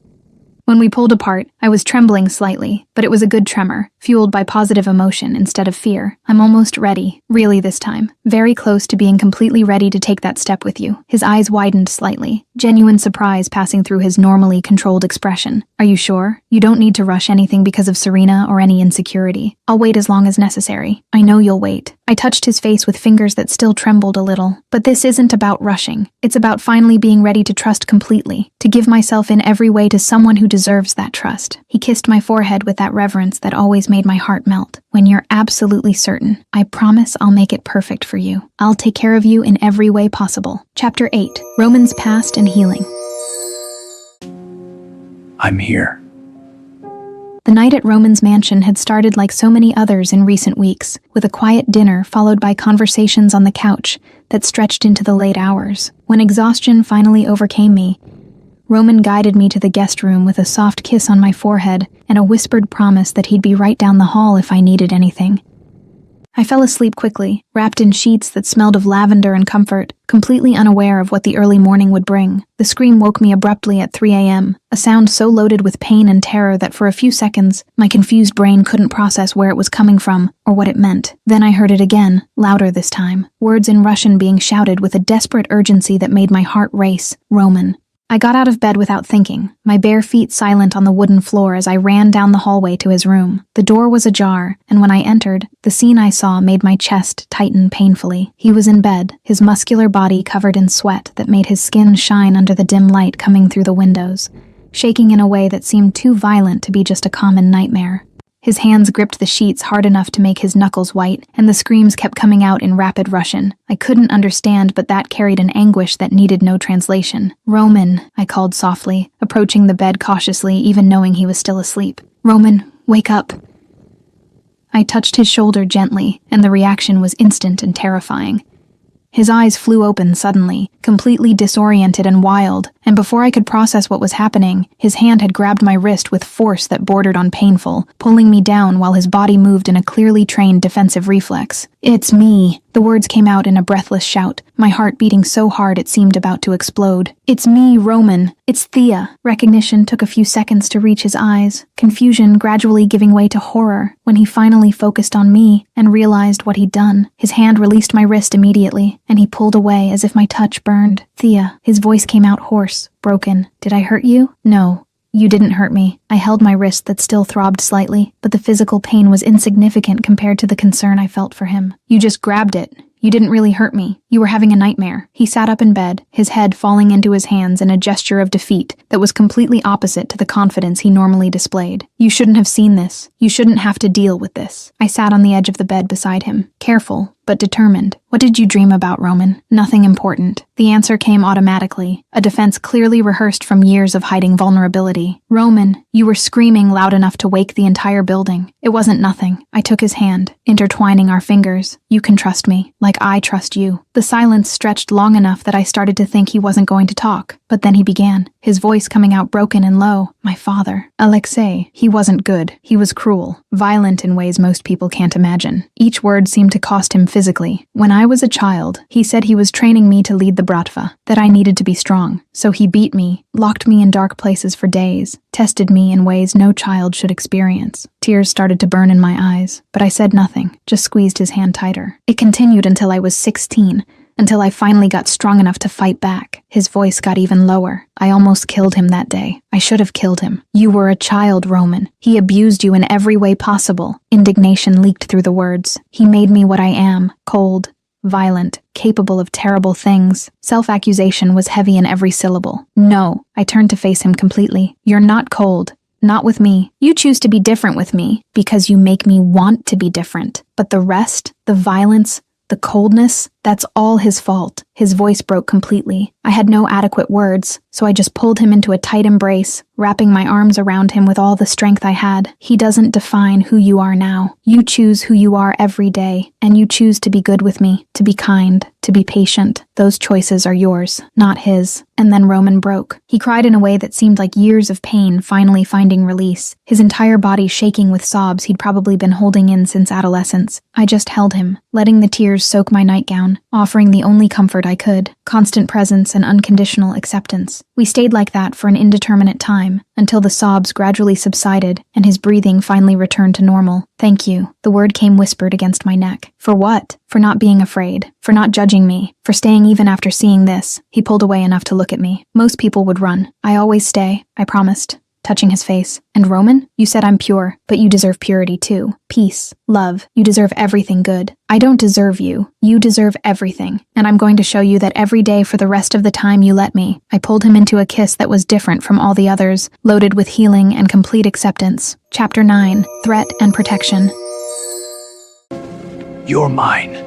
When we pulled apart, I was trembling slightly, but it was a good tremor, fueled by positive emotion instead of fear. "I'm almost ready, really this time. Very close to being completely ready to take that step with you." His eyes widened slightly, genuine surprise passing through his normally controlled expression. "Are you sure? You don't need to rush anything because of Serena or any insecurity. I'll wait as long as necessary." "I know you'll wait." I touched his face with fingers that still trembled a little. "But this isn't about rushing. It's about finally being ready to trust completely, to give myself in every way to someone who deserves that trust." He kissed my forehead with that reverence that always made my heart melt. "When you're absolutely certain, I promise I'll make it perfect for you. I'll take care of you in every way possible." Chapter 8. Roman's Past and Healing. I'm here. The night at Roman's mansion had started like so many others in recent weeks, with a quiet dinner followed by conversations on the couch that stretched into the late hours. When exhaustion finally overcame me, Roman guided me to the guest room with a soft kiss on my forehead and a whispered promise that he'd be right down the hall if I needed anything. I fell asleep quickly, wrapped in sheets that smelled of lavender and comfort, completely unaware of what the early morning would bring. The scream woke me abruptly at 3 a.m., a sound so loaded with pain and terror that for a few seconds, my confused brain couldn't process where it was coming from or what it meant. Then I heard it again, louder this time, words in Russian being shouted with a desperate urgency that made my heart race. "Roman." I got out of bed without thinking, my bare feet silent on the wooden floor as I ran down the hallway to his room. The door was ajar, and when I entered, the scene I saw made my chest tighten painfully. He was in bed, his muscular body covered in sweat that made his skin shine under the dim light coming through the windows, shaking in a way that seemed too violent to be just a common nightmare. His hands gripped the sheets hard enough to make his knuckles white, and the screams kept coming out in rapid Russian. I couldn't understand, but that carried an anguish that needed no translation. "Roman," I called softly, approaching the bed cautiously, even knowing he was still asleep. "Roman, wake up." I touched his shoulder gently, and the reaction was instant and terrifying. His eyes flew open suddenly, completely disoriented and wild, and before I could process what was happening, his hand had grabbed my wrist with force that bordered on painful, pulling me down while his body moved in a clearly trained defensive reflex. "It's me." The words came out in a breathless shout, my heart beating so hard it seemed about to explode. "It's me, Roman. It's Thea." Recognition took a few seconds to reach his eyes, confusion gradually giving way to horror when he finally focused on me and realized what he'd done. His hand released my wrist immediately, and he pulled away as if my touch burned. "Thea." His voice came out hoarse, broken. "Did I hurt you?" "No. You didn't hurt me." I held my wrist that still throbbed slightly, but the physical pain was insignificant compared to the concern I felt for him. "You just grabbed it. You didn't really hurt me. You were having a nightmare." He sat up in bed, his head falling into his hands in a gesture of defeat that was completely opposite to the confidence he normally displayed. "You shouldn't have seen this. You shouldn't have to deal with this." I sat on the edge of the bed beside him, careful, but determined. "What did you dream about, Roman?" "Nothing important." The answer came automatically, a defense clearly rehearsed from years of hiding vulnerability. "Roman, you were screaming loud enough to wake the entire building. It wasn't nothing." I took his hand, intertwining our fingers. "You can trust me, like I trust you." The silence stretched long enough that I started to think he wasn't going to talk, but then he began, his voice coming out broken and low. "My father, Alexei, he wasn't good. He was cruel, violent in ways most people can't imagine." Each word seemed to cost him physically. "When I was a child, he said he was training me to lead the bratva, that I needed to be strong. So he beat me, locked me in dark places for days, tested me in ways no child should experience." Tears started to burn in my eyes, but I said nothing, just squeezed his hand tighter. "It continued until I was 16, until I finally got strong enough to fight back." His voice got even lower. "I almost killed him that day. I should have killed him. You were a child, Roman. He abused you in every way possible." Indignation leaked through the words. "He made me what I am, cold, violent, capable of terrible things." Self-accusation was heavy in every syllable. "No." I turned to face him completely. "You're not cold. Not with me. You choose to be different with me because you make me want to be different. But the rest, the violence, the coldness, that's all his fault." His voice broke completely. I had no adequate words, so I just pulled him into a tight embrace, wrapping my arms around him with all the strength I had. "He doesn't define who you are now. You choose who you are every day, and you choose to be good with me, to be kind, to be patient. Those choices are yours, not his." And then Roman broke. He cried in a way that seemed like years of pain finally finding release, his entire body shaking with sobs he'd probably been holding in since adolescence. I just held him, letting the tears soak my nightgown, offering the only comfort I could, constant presence and unconditional acceptance. We stayed like that for an indeterminate time, until the sobs gradually subsided and his breathing finally returned to normal. "Thank you." The word came whispered against my neck. "For what?" "For not being afraid. For not judging me. For staying even after seeing this." He pulled away enough to look at me. "Most people would run. I always stay. I promised." Touching his face. "And Roman, you said I'm pure, but you deserve purity too. Peace, love, you deserve everything good. I don't deserve you. You deserve everything. And I'm going to show you that every day for the rest of the time you let me." I pulled him into a kiss that was different from all the others, loaded with healing and complete acceptance. Chapter 9, Threat and Protection. You're mine.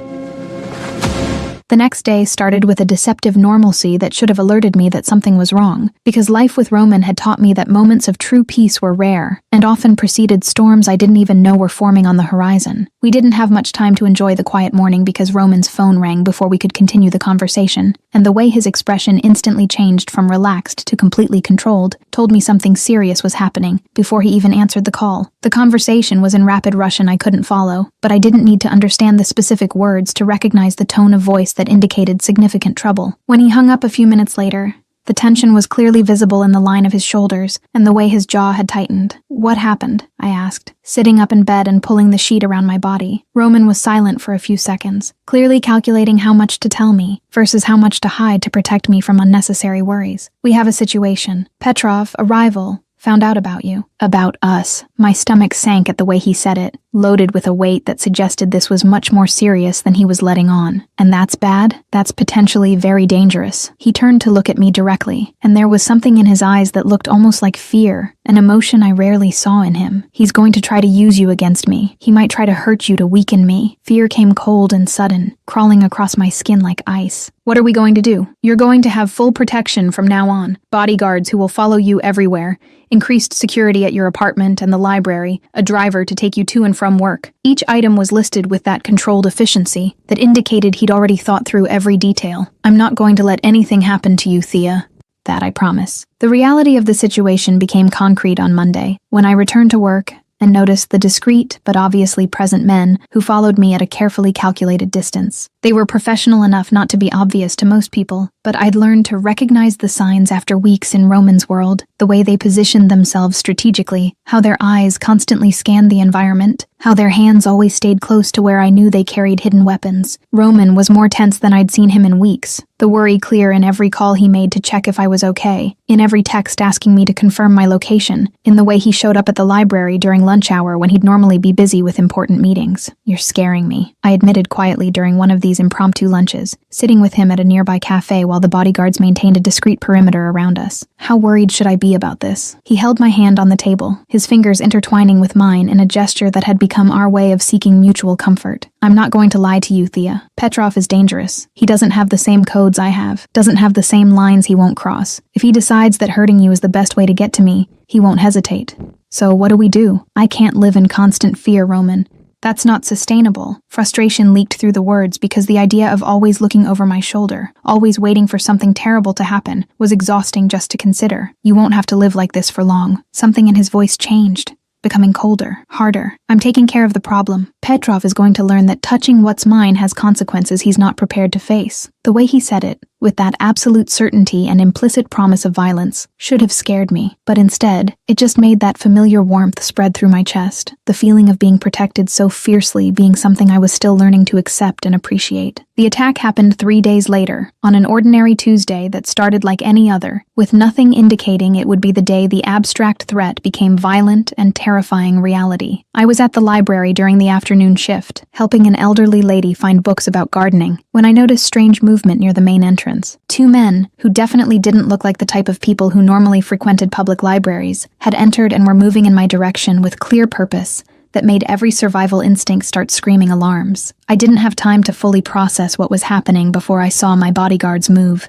The next day started with a deceptive normalcy that should have alerted me that something was wrong, because life with Roman had taught me that moments of true peace were rare, and often preceded storms I didn't even know were forming on the horizon. We didn't have much time to enjoy the quiet morning because Roman's phone rang before we could continue the conversation, and the way his expression instantly changed from relaxed to completely controlled told me something serious was happening before he even answered the call. The conversation was in rapid Russian I couldn't follow, but I didn't need to understand the specific words to recognize the tone of voice that indicated significant trouble. When he hung up a few minutes later, the tension was clearly visible in the line of his shoulders and the way his jaw had tightened. "What happened?" I asked, sitting up in bed and pulling the sheet around my body. Roman was silent for a few seconds, clearly calculating how much to tell me versus how much to hide to protect me from unnecessary worries. "We have a situation. Petrov, a rival, found out about you. About us. My stomach sank at the way he said it, loaded with a weight that suggested this was much more serious than he was letting on. And that's bad? That's potentially very dangerous. He turned to look at me directly, and there was something in his eyes that looked almost like fear, an emotion I rarely saw in him. He's going to try to use you against me. He might try to hurt you to weaken me. Fear came cold and sudden, crawling across my skin like ice. What are we going to do? You're going to have full protection from now on. Bodyguards who will follow you everywhere, increased security at your apartment and the library, a driver to take you to and from work. Each item was listed with that controlled efficiency that indicated he'd already thought through every detail. I'm not going to let anything happen to you, Thea. That I promise. The reality of the situation became concrete on Monday, when I returned to work and noticed the discreet but obviously present men who followed me at a carefully calculated distance. They were professional enough not to be obvious to most people, but I'd learned to recognize the signs after weeks in Roman's world, the way they positioned themselves strategically, how their eyes constantly scanned the environment, how their hands always stayed close to where I knew they carried hidden weapons. Roman was more tense than I'd seen him in weeks, the worry clear in every call he made to check if I was okay, in every text asking me to confirm my location, in the way he showed up at the library during lunch hour when he'd normally be busy with important meetings. You're scaring me, I admitted quietly during one of these impromptu lunches, sitting with him at a nearby cafe while the bodyguards maintained a discreet perimeter around us. How worried should I be about this? He held my hand on the table, his fingers intertwining with mine in a gesture that had become our way of seeking mutual comfort. I'm not going to lie to you, Thea. Petrov is dangerous. He doesn't have the same codes I have, doesn't have the same lines he won't cross. If he decides that hurting you is the best way to get to me, he won't hesitate. So what do we do? I can't live in constant fear, Roman. That's not sustainable. Frustration leaked through the words because the idea of always looking over my shoulder, always waiting for something terrible to happen, was exhausting just to consider. You won't have to live like this for long. Something in his voice changed, becoming colder, harder. I'm taking care of the problem. Petrov is going to learn that touching what's mine has consequences he's not prepared to face. The way he said it, with that absolute certainty and implicit promise of violence, should have scared me, but instead, it just made that familiar warmth spread through my chest, the feeling of being protected so fiercely being something I was still learning to accept and appreciate. The attack happened 3 days later, on an ordinary Tuesday that started like any other, with nothing indicating it would be the day the abstract threat became violent and terrifying reality. I was at the library during the afternoon shift, helping an elderly lady find books about gardening, when I noticed strange movement near the main entrance. 2 men, who definitely didn't look like the type of people who normally frequented public libraries, had entered and were moving in my direction with clear purpose that made every survival instinct start screaming alarms. I didn't have time to fully process what was happening before I saw my bodyguards move,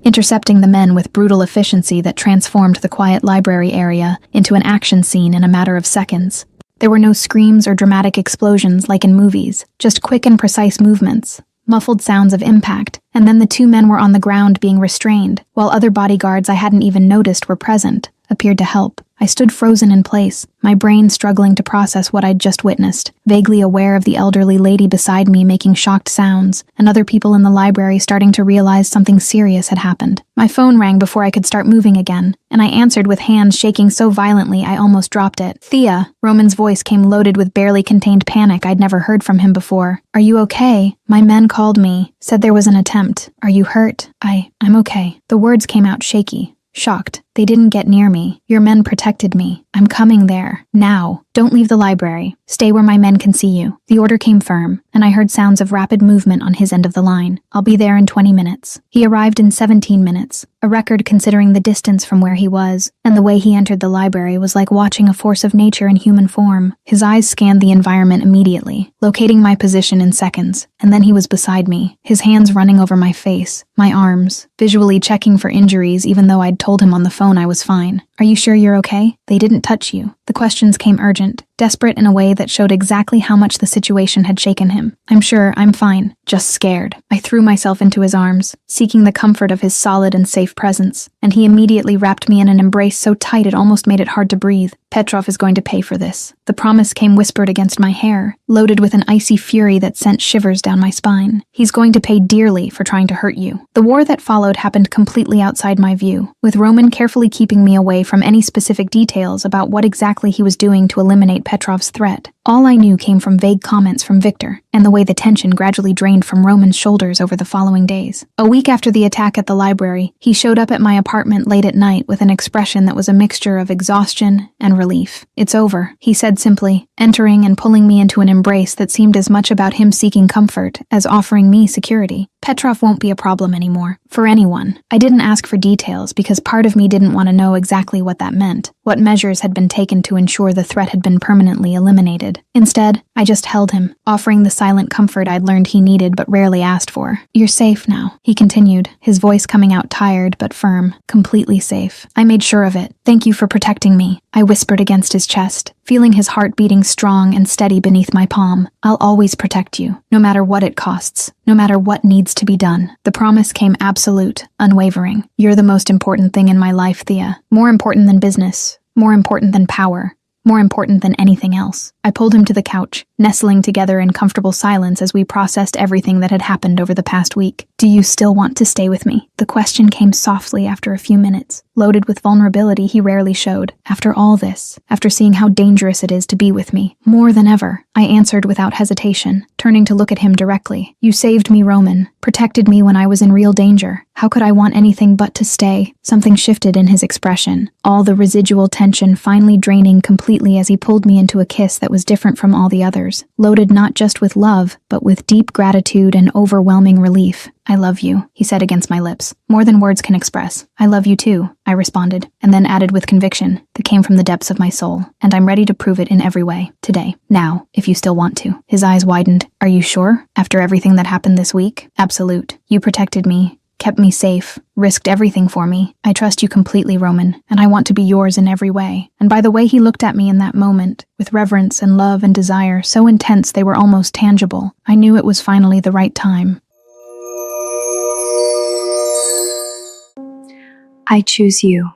intercepting the men with brutal efficiency that transformed the quiet library area into an action scene in a matter of seconds. There were no screams or dramatic explosions like in movies, just quick and precise movements, muffled sounds of impact, and then the 2 men were on the ground being restrained, while other bodyguards I hadn't even noticed were present, appeared to help. I stood frozen in place, my brain struggling to process what I'd just witnessed, vaguely aware of the elderly lady beside me making shocked sounds, and other people in the library starting to realize something serious had happened. My phone rang before I could start moving again, and I answered with hands shaking so violently I almost dropped it. Thea, Roman's voice came loaded with barely contained panic I'd never heard from him before. Are you okay? My men called me, said there was an attempt. Are you hurt? I'm okay. The words came out shaky, shocked. They didn't get near me. Your men protected me. I'm coming there. Now. Don't leave the library. Stay where my men can see you. The order came firm, and I heard sounds of rapid movement on his end of the line. I'll be there in 20 minutes. He arrived in 17 minutes, a record considering the distance from where he was, and the way he entered the library was like watching a force of nature in human form. His eyes scanned the environment immediately, locating my position in seconds, and then he was beside me, his hands running over my face, my arms, visually checking for injuries even though I'd told him on the phone I was fine. Are you sure you're okay? They didn't touch you. The questions came urgent, desperate in a way that showed exactly how much the situation had shaken him. I'm sure, I'm fine, just scared. I threw myself into his arms, seeking the comfort of his solid and safe presence, and he immediately wrapped me in an embrace so tight it almost made it hard to breathe. Petrov is going to pay for this. The promise came whispered against my hair, loaded with an icy fury that sent shivers down my spine. He's going to pay dearly for trying to hurt you. The war that followed happened completely outside my view, with Roman carefully keeping me away from any specific details about what exactly he was doing to eliminate Petrov's threat. All I knew came from vague comments from Victor, and the way the tension gradually drained from Roman's shoulders over the following days. A week after the attack at the library, he showed up at my apartment late at night with an expression that was a mixture of exhaustion and relief. "It's over," he said simply, entering and pulling me into an embrace that seemed as much about him seeking comfort as offering me security. "Petrov won't be a problem anymore. For anyone." I didn't ask for details because part of me didn't want to know exactly what that meant, what measures had been taken to ensure the threat had been permanently eliminated. Instead, I just held him, offering the silent comfort I'd learned he needed but rarely asked for. "You're safe now," he continued, his voice coming out tired but firm, completely safe. "I made sure of it. Thank you for protecting me," I whispered against his chest, feeling his heart beating strong and steady beneath my palm. "I'll always protect you, no matter what it costs, no matter what needs to be done." The promise came absolute, unwavering. "You're the most important thing in my life, Thea. More important than business, more important than power, more important than anything else." I pulled him to the couch, nestling together in comfortable silence as we processed everything that had happened over the past week. "Do you still want to stay with me?" The question came softly after a few minutes, loaded with vulnerability he rarely showed. "After all this, after seeing how dangerous it is to be with me, more than ever," I answered without hesitation, turning to look at him directly. "You saved me, Roman, protected me when I was in real danger. How could I want anything but to stay?" Something shifted in his expression, all the residual tension finally draining completely as he pulled me into a kiss that was different from all the others, loaded not just with love, but with deep gratitude and overwhelming relief. "I love you," he said against my lips, "more than words can express." "I love you too," I responded, and then added with conviction that came from the depths of my soul, "and I'm ready to prove it in every way, today, now, if you still want to." His eyes widened. "Are you sure? After everything that happened this week?" "Absolute. You protected me, kept me safe, risked everything for me. I trust you completely, Roman, and I want to be yours in every way." And by the way he looked at me in that moment, with reverence and love and desire so intense they were almost tangible, I knew it was finally the right time. I choose you.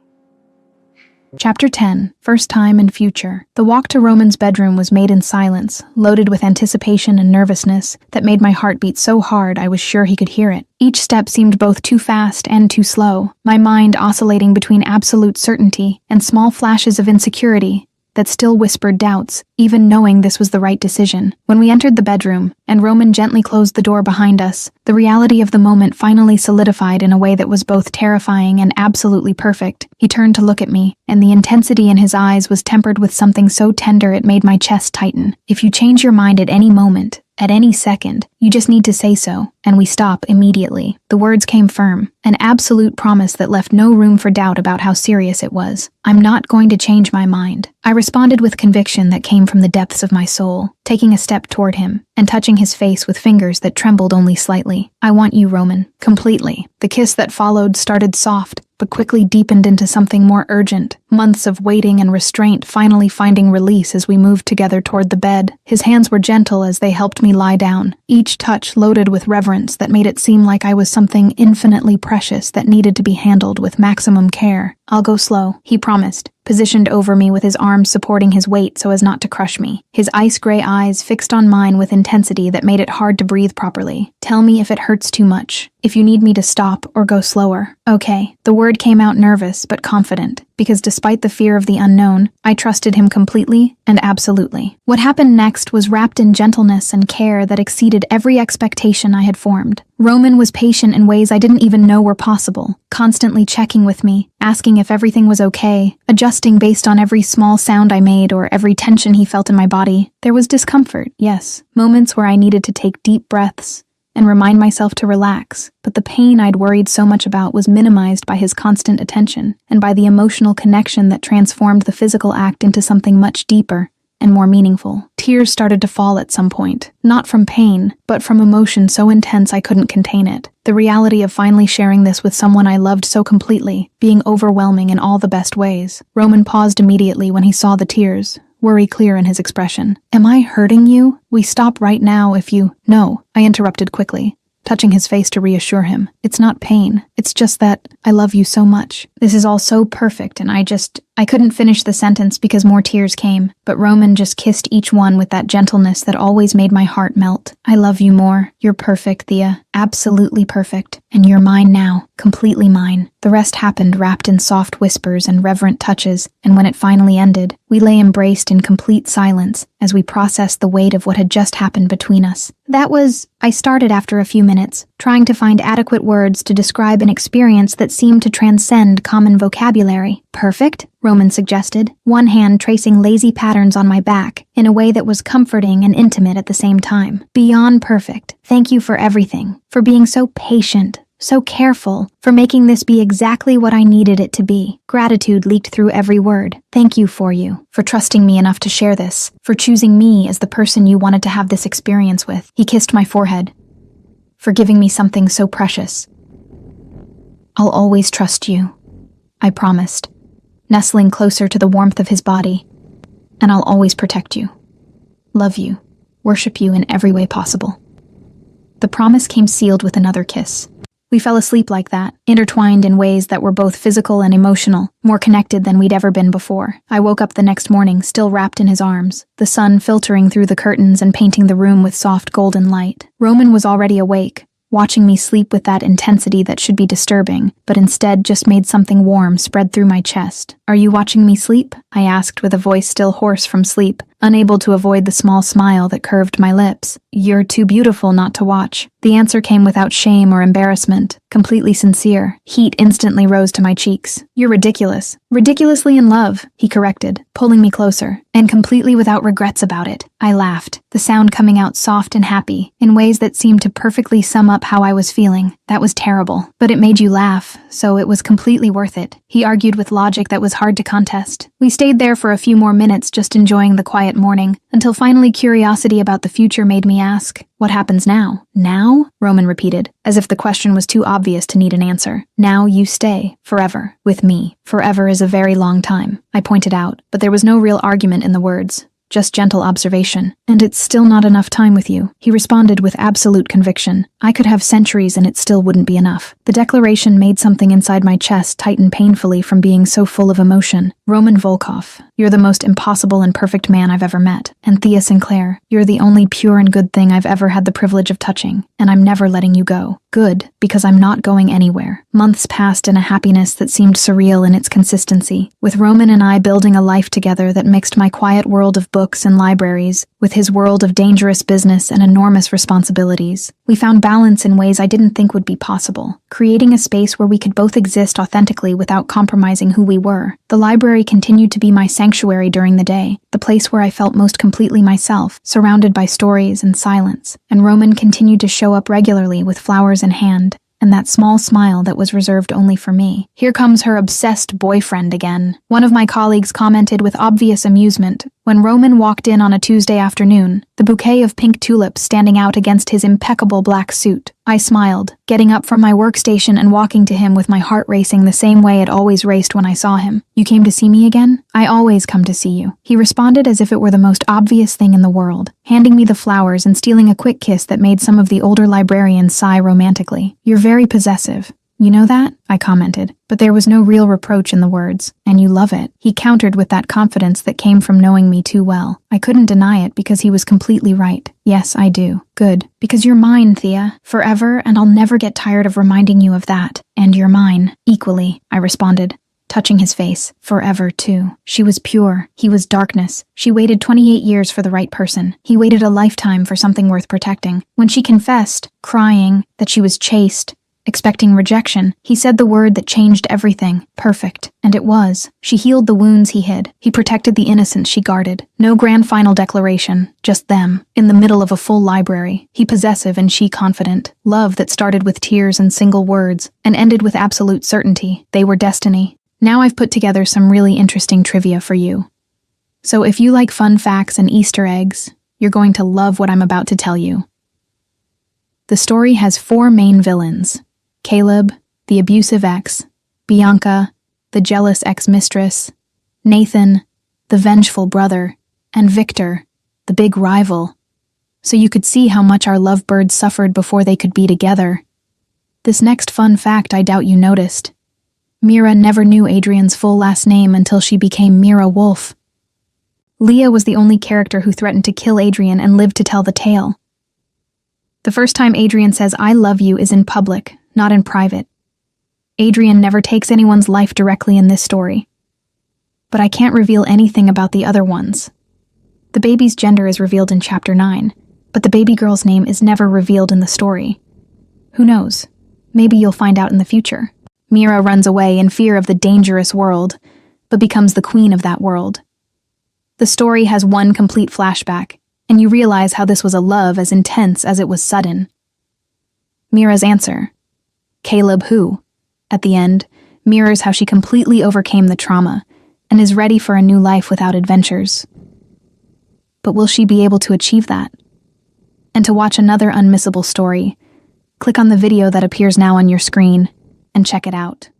Chapter 10, First Time and Future. The walk to Roman's bedroom was made in silence, loaded with anticipation and nervousness that made my heart beat so hard I was sure he could hear it. Each step seemed both too fast and too slow, my mind oscillating between absolute certainty and small flashes of insecurity that still whispered doubts, even knowing this was the right decision. When we entered the bedroom, and Roman gently closed the door behind us, the reality of the moment finally solidified in a way that was both terrifying and absolutely perfect. He turned to look at me, and the intensity in his eyes was tempered with something so tender it made my chest tighten. "If you change your mind at any moment, at any second, you just need to say so, and we stop immediately." The words came firm, an absolute promise that left no room for doubt about how serious it was. "I'm not going to change my mind." I responded with conviction that came from the depths of my soul, taking a step toward him and touching his face with fingers that trembled only slightly. "I want you, Roman, completely." The kiss that followed started soft, but quickly deepened into something more urgent, months of waiting and restraint finally finding release as we moved together toward the bed. His hands were gentle as they helped me lie down, each touch loaded with reverence that made it seem like I was something infinitely precious that needed to be handled with maximum care. "I'll go slow," he promised, positioned over me with his arms supporting his weight so as not to crush me, his ice-gray eyes fixed on mine with intensity that made it hard to breathe properly. "Tell me if it hurts too much, if you need me to stop or go slower." "Okay." The word came out nervous but confident, because despite the fear of the unknown, I trusted him completely and absolutely. What happened next was wrapped in gentleness and care that exceeded every expectation I had formed. Roman was patient in ways I didn't even know were possible, constantly checking with me, asking if everything was okay, adjusting based on every small sound I made or every tension he felt in my body. There was discomfort, yes, moments where I needed to take deep breaths and remind myself to relax, but the pain I'd worried so much about was minimized by his constant attention and by the emotional connection that transformed the physical act into something much deeper and more meaningful. Tears started to fall at some point, not from pain, but from emotion so intense I couldn't contain it. The reality of finally sharing this with someone I loved so completely, being overwhelming in all the best ways. Roman paused immediately when he saw the tears, worry clear in his expression. "Am I hurting you? We stop right now if you—" "No," I interrupted quickly, touching his face to reassure him. "It's not pain. It's just that I love you so much. This is all so perfect and I I couldn't finish the sentence because more tears came, but Roman just kissed each one with that gentleness that always made my heart melt. I love you more. You're perfect, Thea. Absolutely perfect. And you're mine now. Completely mine. The rest happened wrapped in soft whispers and reverent touches, and when it finally ended, we lay embraced in complete silence as we processed the weight of what had just happened between us. I started after a few minutes, trying to find adequate words to describe an experience that seemed to transcend common vocabulary. Perfect? Roman suggested, one hand tracing lazy patterns on my back in a way that was comforting and intimate at the same time. Beyond perfect. Thank you for everything, for being so patient, so careful, for making this be exactly what I needed it to be. Gratitude leaked through every word. Thank you, for trusting me enough to share this, for choosing me as the person you wanted to have this experience with. He kissed my forehead, for giving me something so precious. I'll always trust you, I promised, nestling closer to the warmth of his body, and I'll always protect you, love you, worship you in every way possible. The promise came sealed with another kiss. We fell asleep like that, intertwined in ways that were both physical and emotional, more connected than we'd ever been before. I woke up the next morning, still wrapped in his arms, the sun filtering through the curtains and painting the room with soft golden light. Roman was already awake, watching me sleep with that intensity that should be disturbing, but instead just made something warm spread through my chest. Are you watching me sleep? I asked with a voice still hoarse from sleep, unable to avoid the small smile that curved my lips. You're too beautiful not to watch. The answer came without shame or embarrassment, completely sincere. Heat instantly rose to my cheeks. You're ridiculous. Ridiculously in love, he corrected, pulling me closer, and completely without regrets about it. I laughed, the sound coming out soft and happy, in ways that seemed to perfectly sum up how I was feeling. That was terrible, but it made you laugh, so it was completely worth it. He argued with logic that was hard to contest. We stayed there for a few more minutes just enjoying the quiet morning, until finally curiosity about the future made me ask, what happens now? Now? Roman repeated, as if the question was too obvious to need an answer. Now you stay, forever, with me. Forever is a very long time, I pointed out, but there was no real argument in the words. Just gentle observation. And it's still not enough time with you, he responded with absolute conviction. I could have centuries and it still wouldn't be enough. The declaration made something inside my chest tighten painfully from being so full of emotion. Roman Volkov, you're the most impossible and perfect man I've ever met. And Thea Sinclair, you're the only pure and good thing I've ever had the privilege of touching. And I'm never letting you go. Good, because I'm not going anywhere. Months passed in a happiness that seemed surreal in its consistency, with Roman and I building a life together that mixed my quiet world of books and libraries with his world of dangerous business and enormous responsibilities. We found balance in ways I didn't think would be possible, creating a space where we could both exist authentically without compromising who we were. The library continued to be my sanctuary during the day, the place where I felt most completely myself, surrounded by stories and silence, and Roman continued to show up regularly with flowers in hand, and that small smile that was reserved only for me. Here comes her obsessed boyfriend again. One of my colleagues commented with obvious amusement when Roman walked in on a Tuesday afternoon, the bouquet of pink tulips standing out against his impeccable black suit. I smiled, getting up from my workstation and walking to him with my heart racing the same way it always raced when I saw him. You came to see me again? I always come to see you. He responded as if it were the most obvious thing in the world, handing me the flowers and stealing a quick kiss that made some of the older librarians sigh romantically. You're very possessive. You know that? I commented, but there was no real reproach in the words. And you love it. He countered with that confidence that came from knowing me too well. I couldn't deny it because he was completely right. Yes, I do. Good. Because you're mine, Thea. Forever, and I'll never get tired of reminding you of that. And you're mine. Equally, I responded, touching his face. Forever, too. She was pure. He was darkness. She waited 28 years for the right person. He waited a lifetime for something worth protecting. When she confessed, crying, that she was chaste, expecting rejection, he said the word that changed everything. Perfect. And it was. She healed the wounds he hid. He protected the innocence she guarded. No grand final declaration. Just them. In the middle of a full library. He possessive and she confident. Love that started with tears and single words, and ended with absolute certainty. They were destiny. Now I've put together some really interesting trivia for you. So if you like fun facts and Easter eggs, you're going to love what I'm about to tell you. The story has 4 main villains. Caleb, the abusive ex, Bianca, the jealous ex-mistress, Nathan, the vengeful brother, and Victor, the big rival. So you could see how much our lovebirds suffered before they could be together. This next fun fact I doubt you noticed. Mira never knew Adrian's full last name until she became Mira Wolf. Leah was the only character who threatened to kill Adrian and lived to tell the tale. The first time Adrian says "I love you" is in public, not in private. Adrian never takes anyone's life directly in this story. But I can't reveal anything about the other ones. The baby's gender is revealed in Chapter 9, but the baby girl's name is never revealed in the story. Who knows? Maybe you'll find out in the future. Mira runs away in fear of the dangerous world, but becomes the queen of that world. The story has one complete flashback, and you realize how this was a love as intense as it was sudden. Mira's answer, Caleb who, at the end, mirrors how she completely overcame the trauma and is ready for a new life without adventures. But will she be able to achieve that? And to watch another unmissable story, click on the video that appears now on your screen and check it out.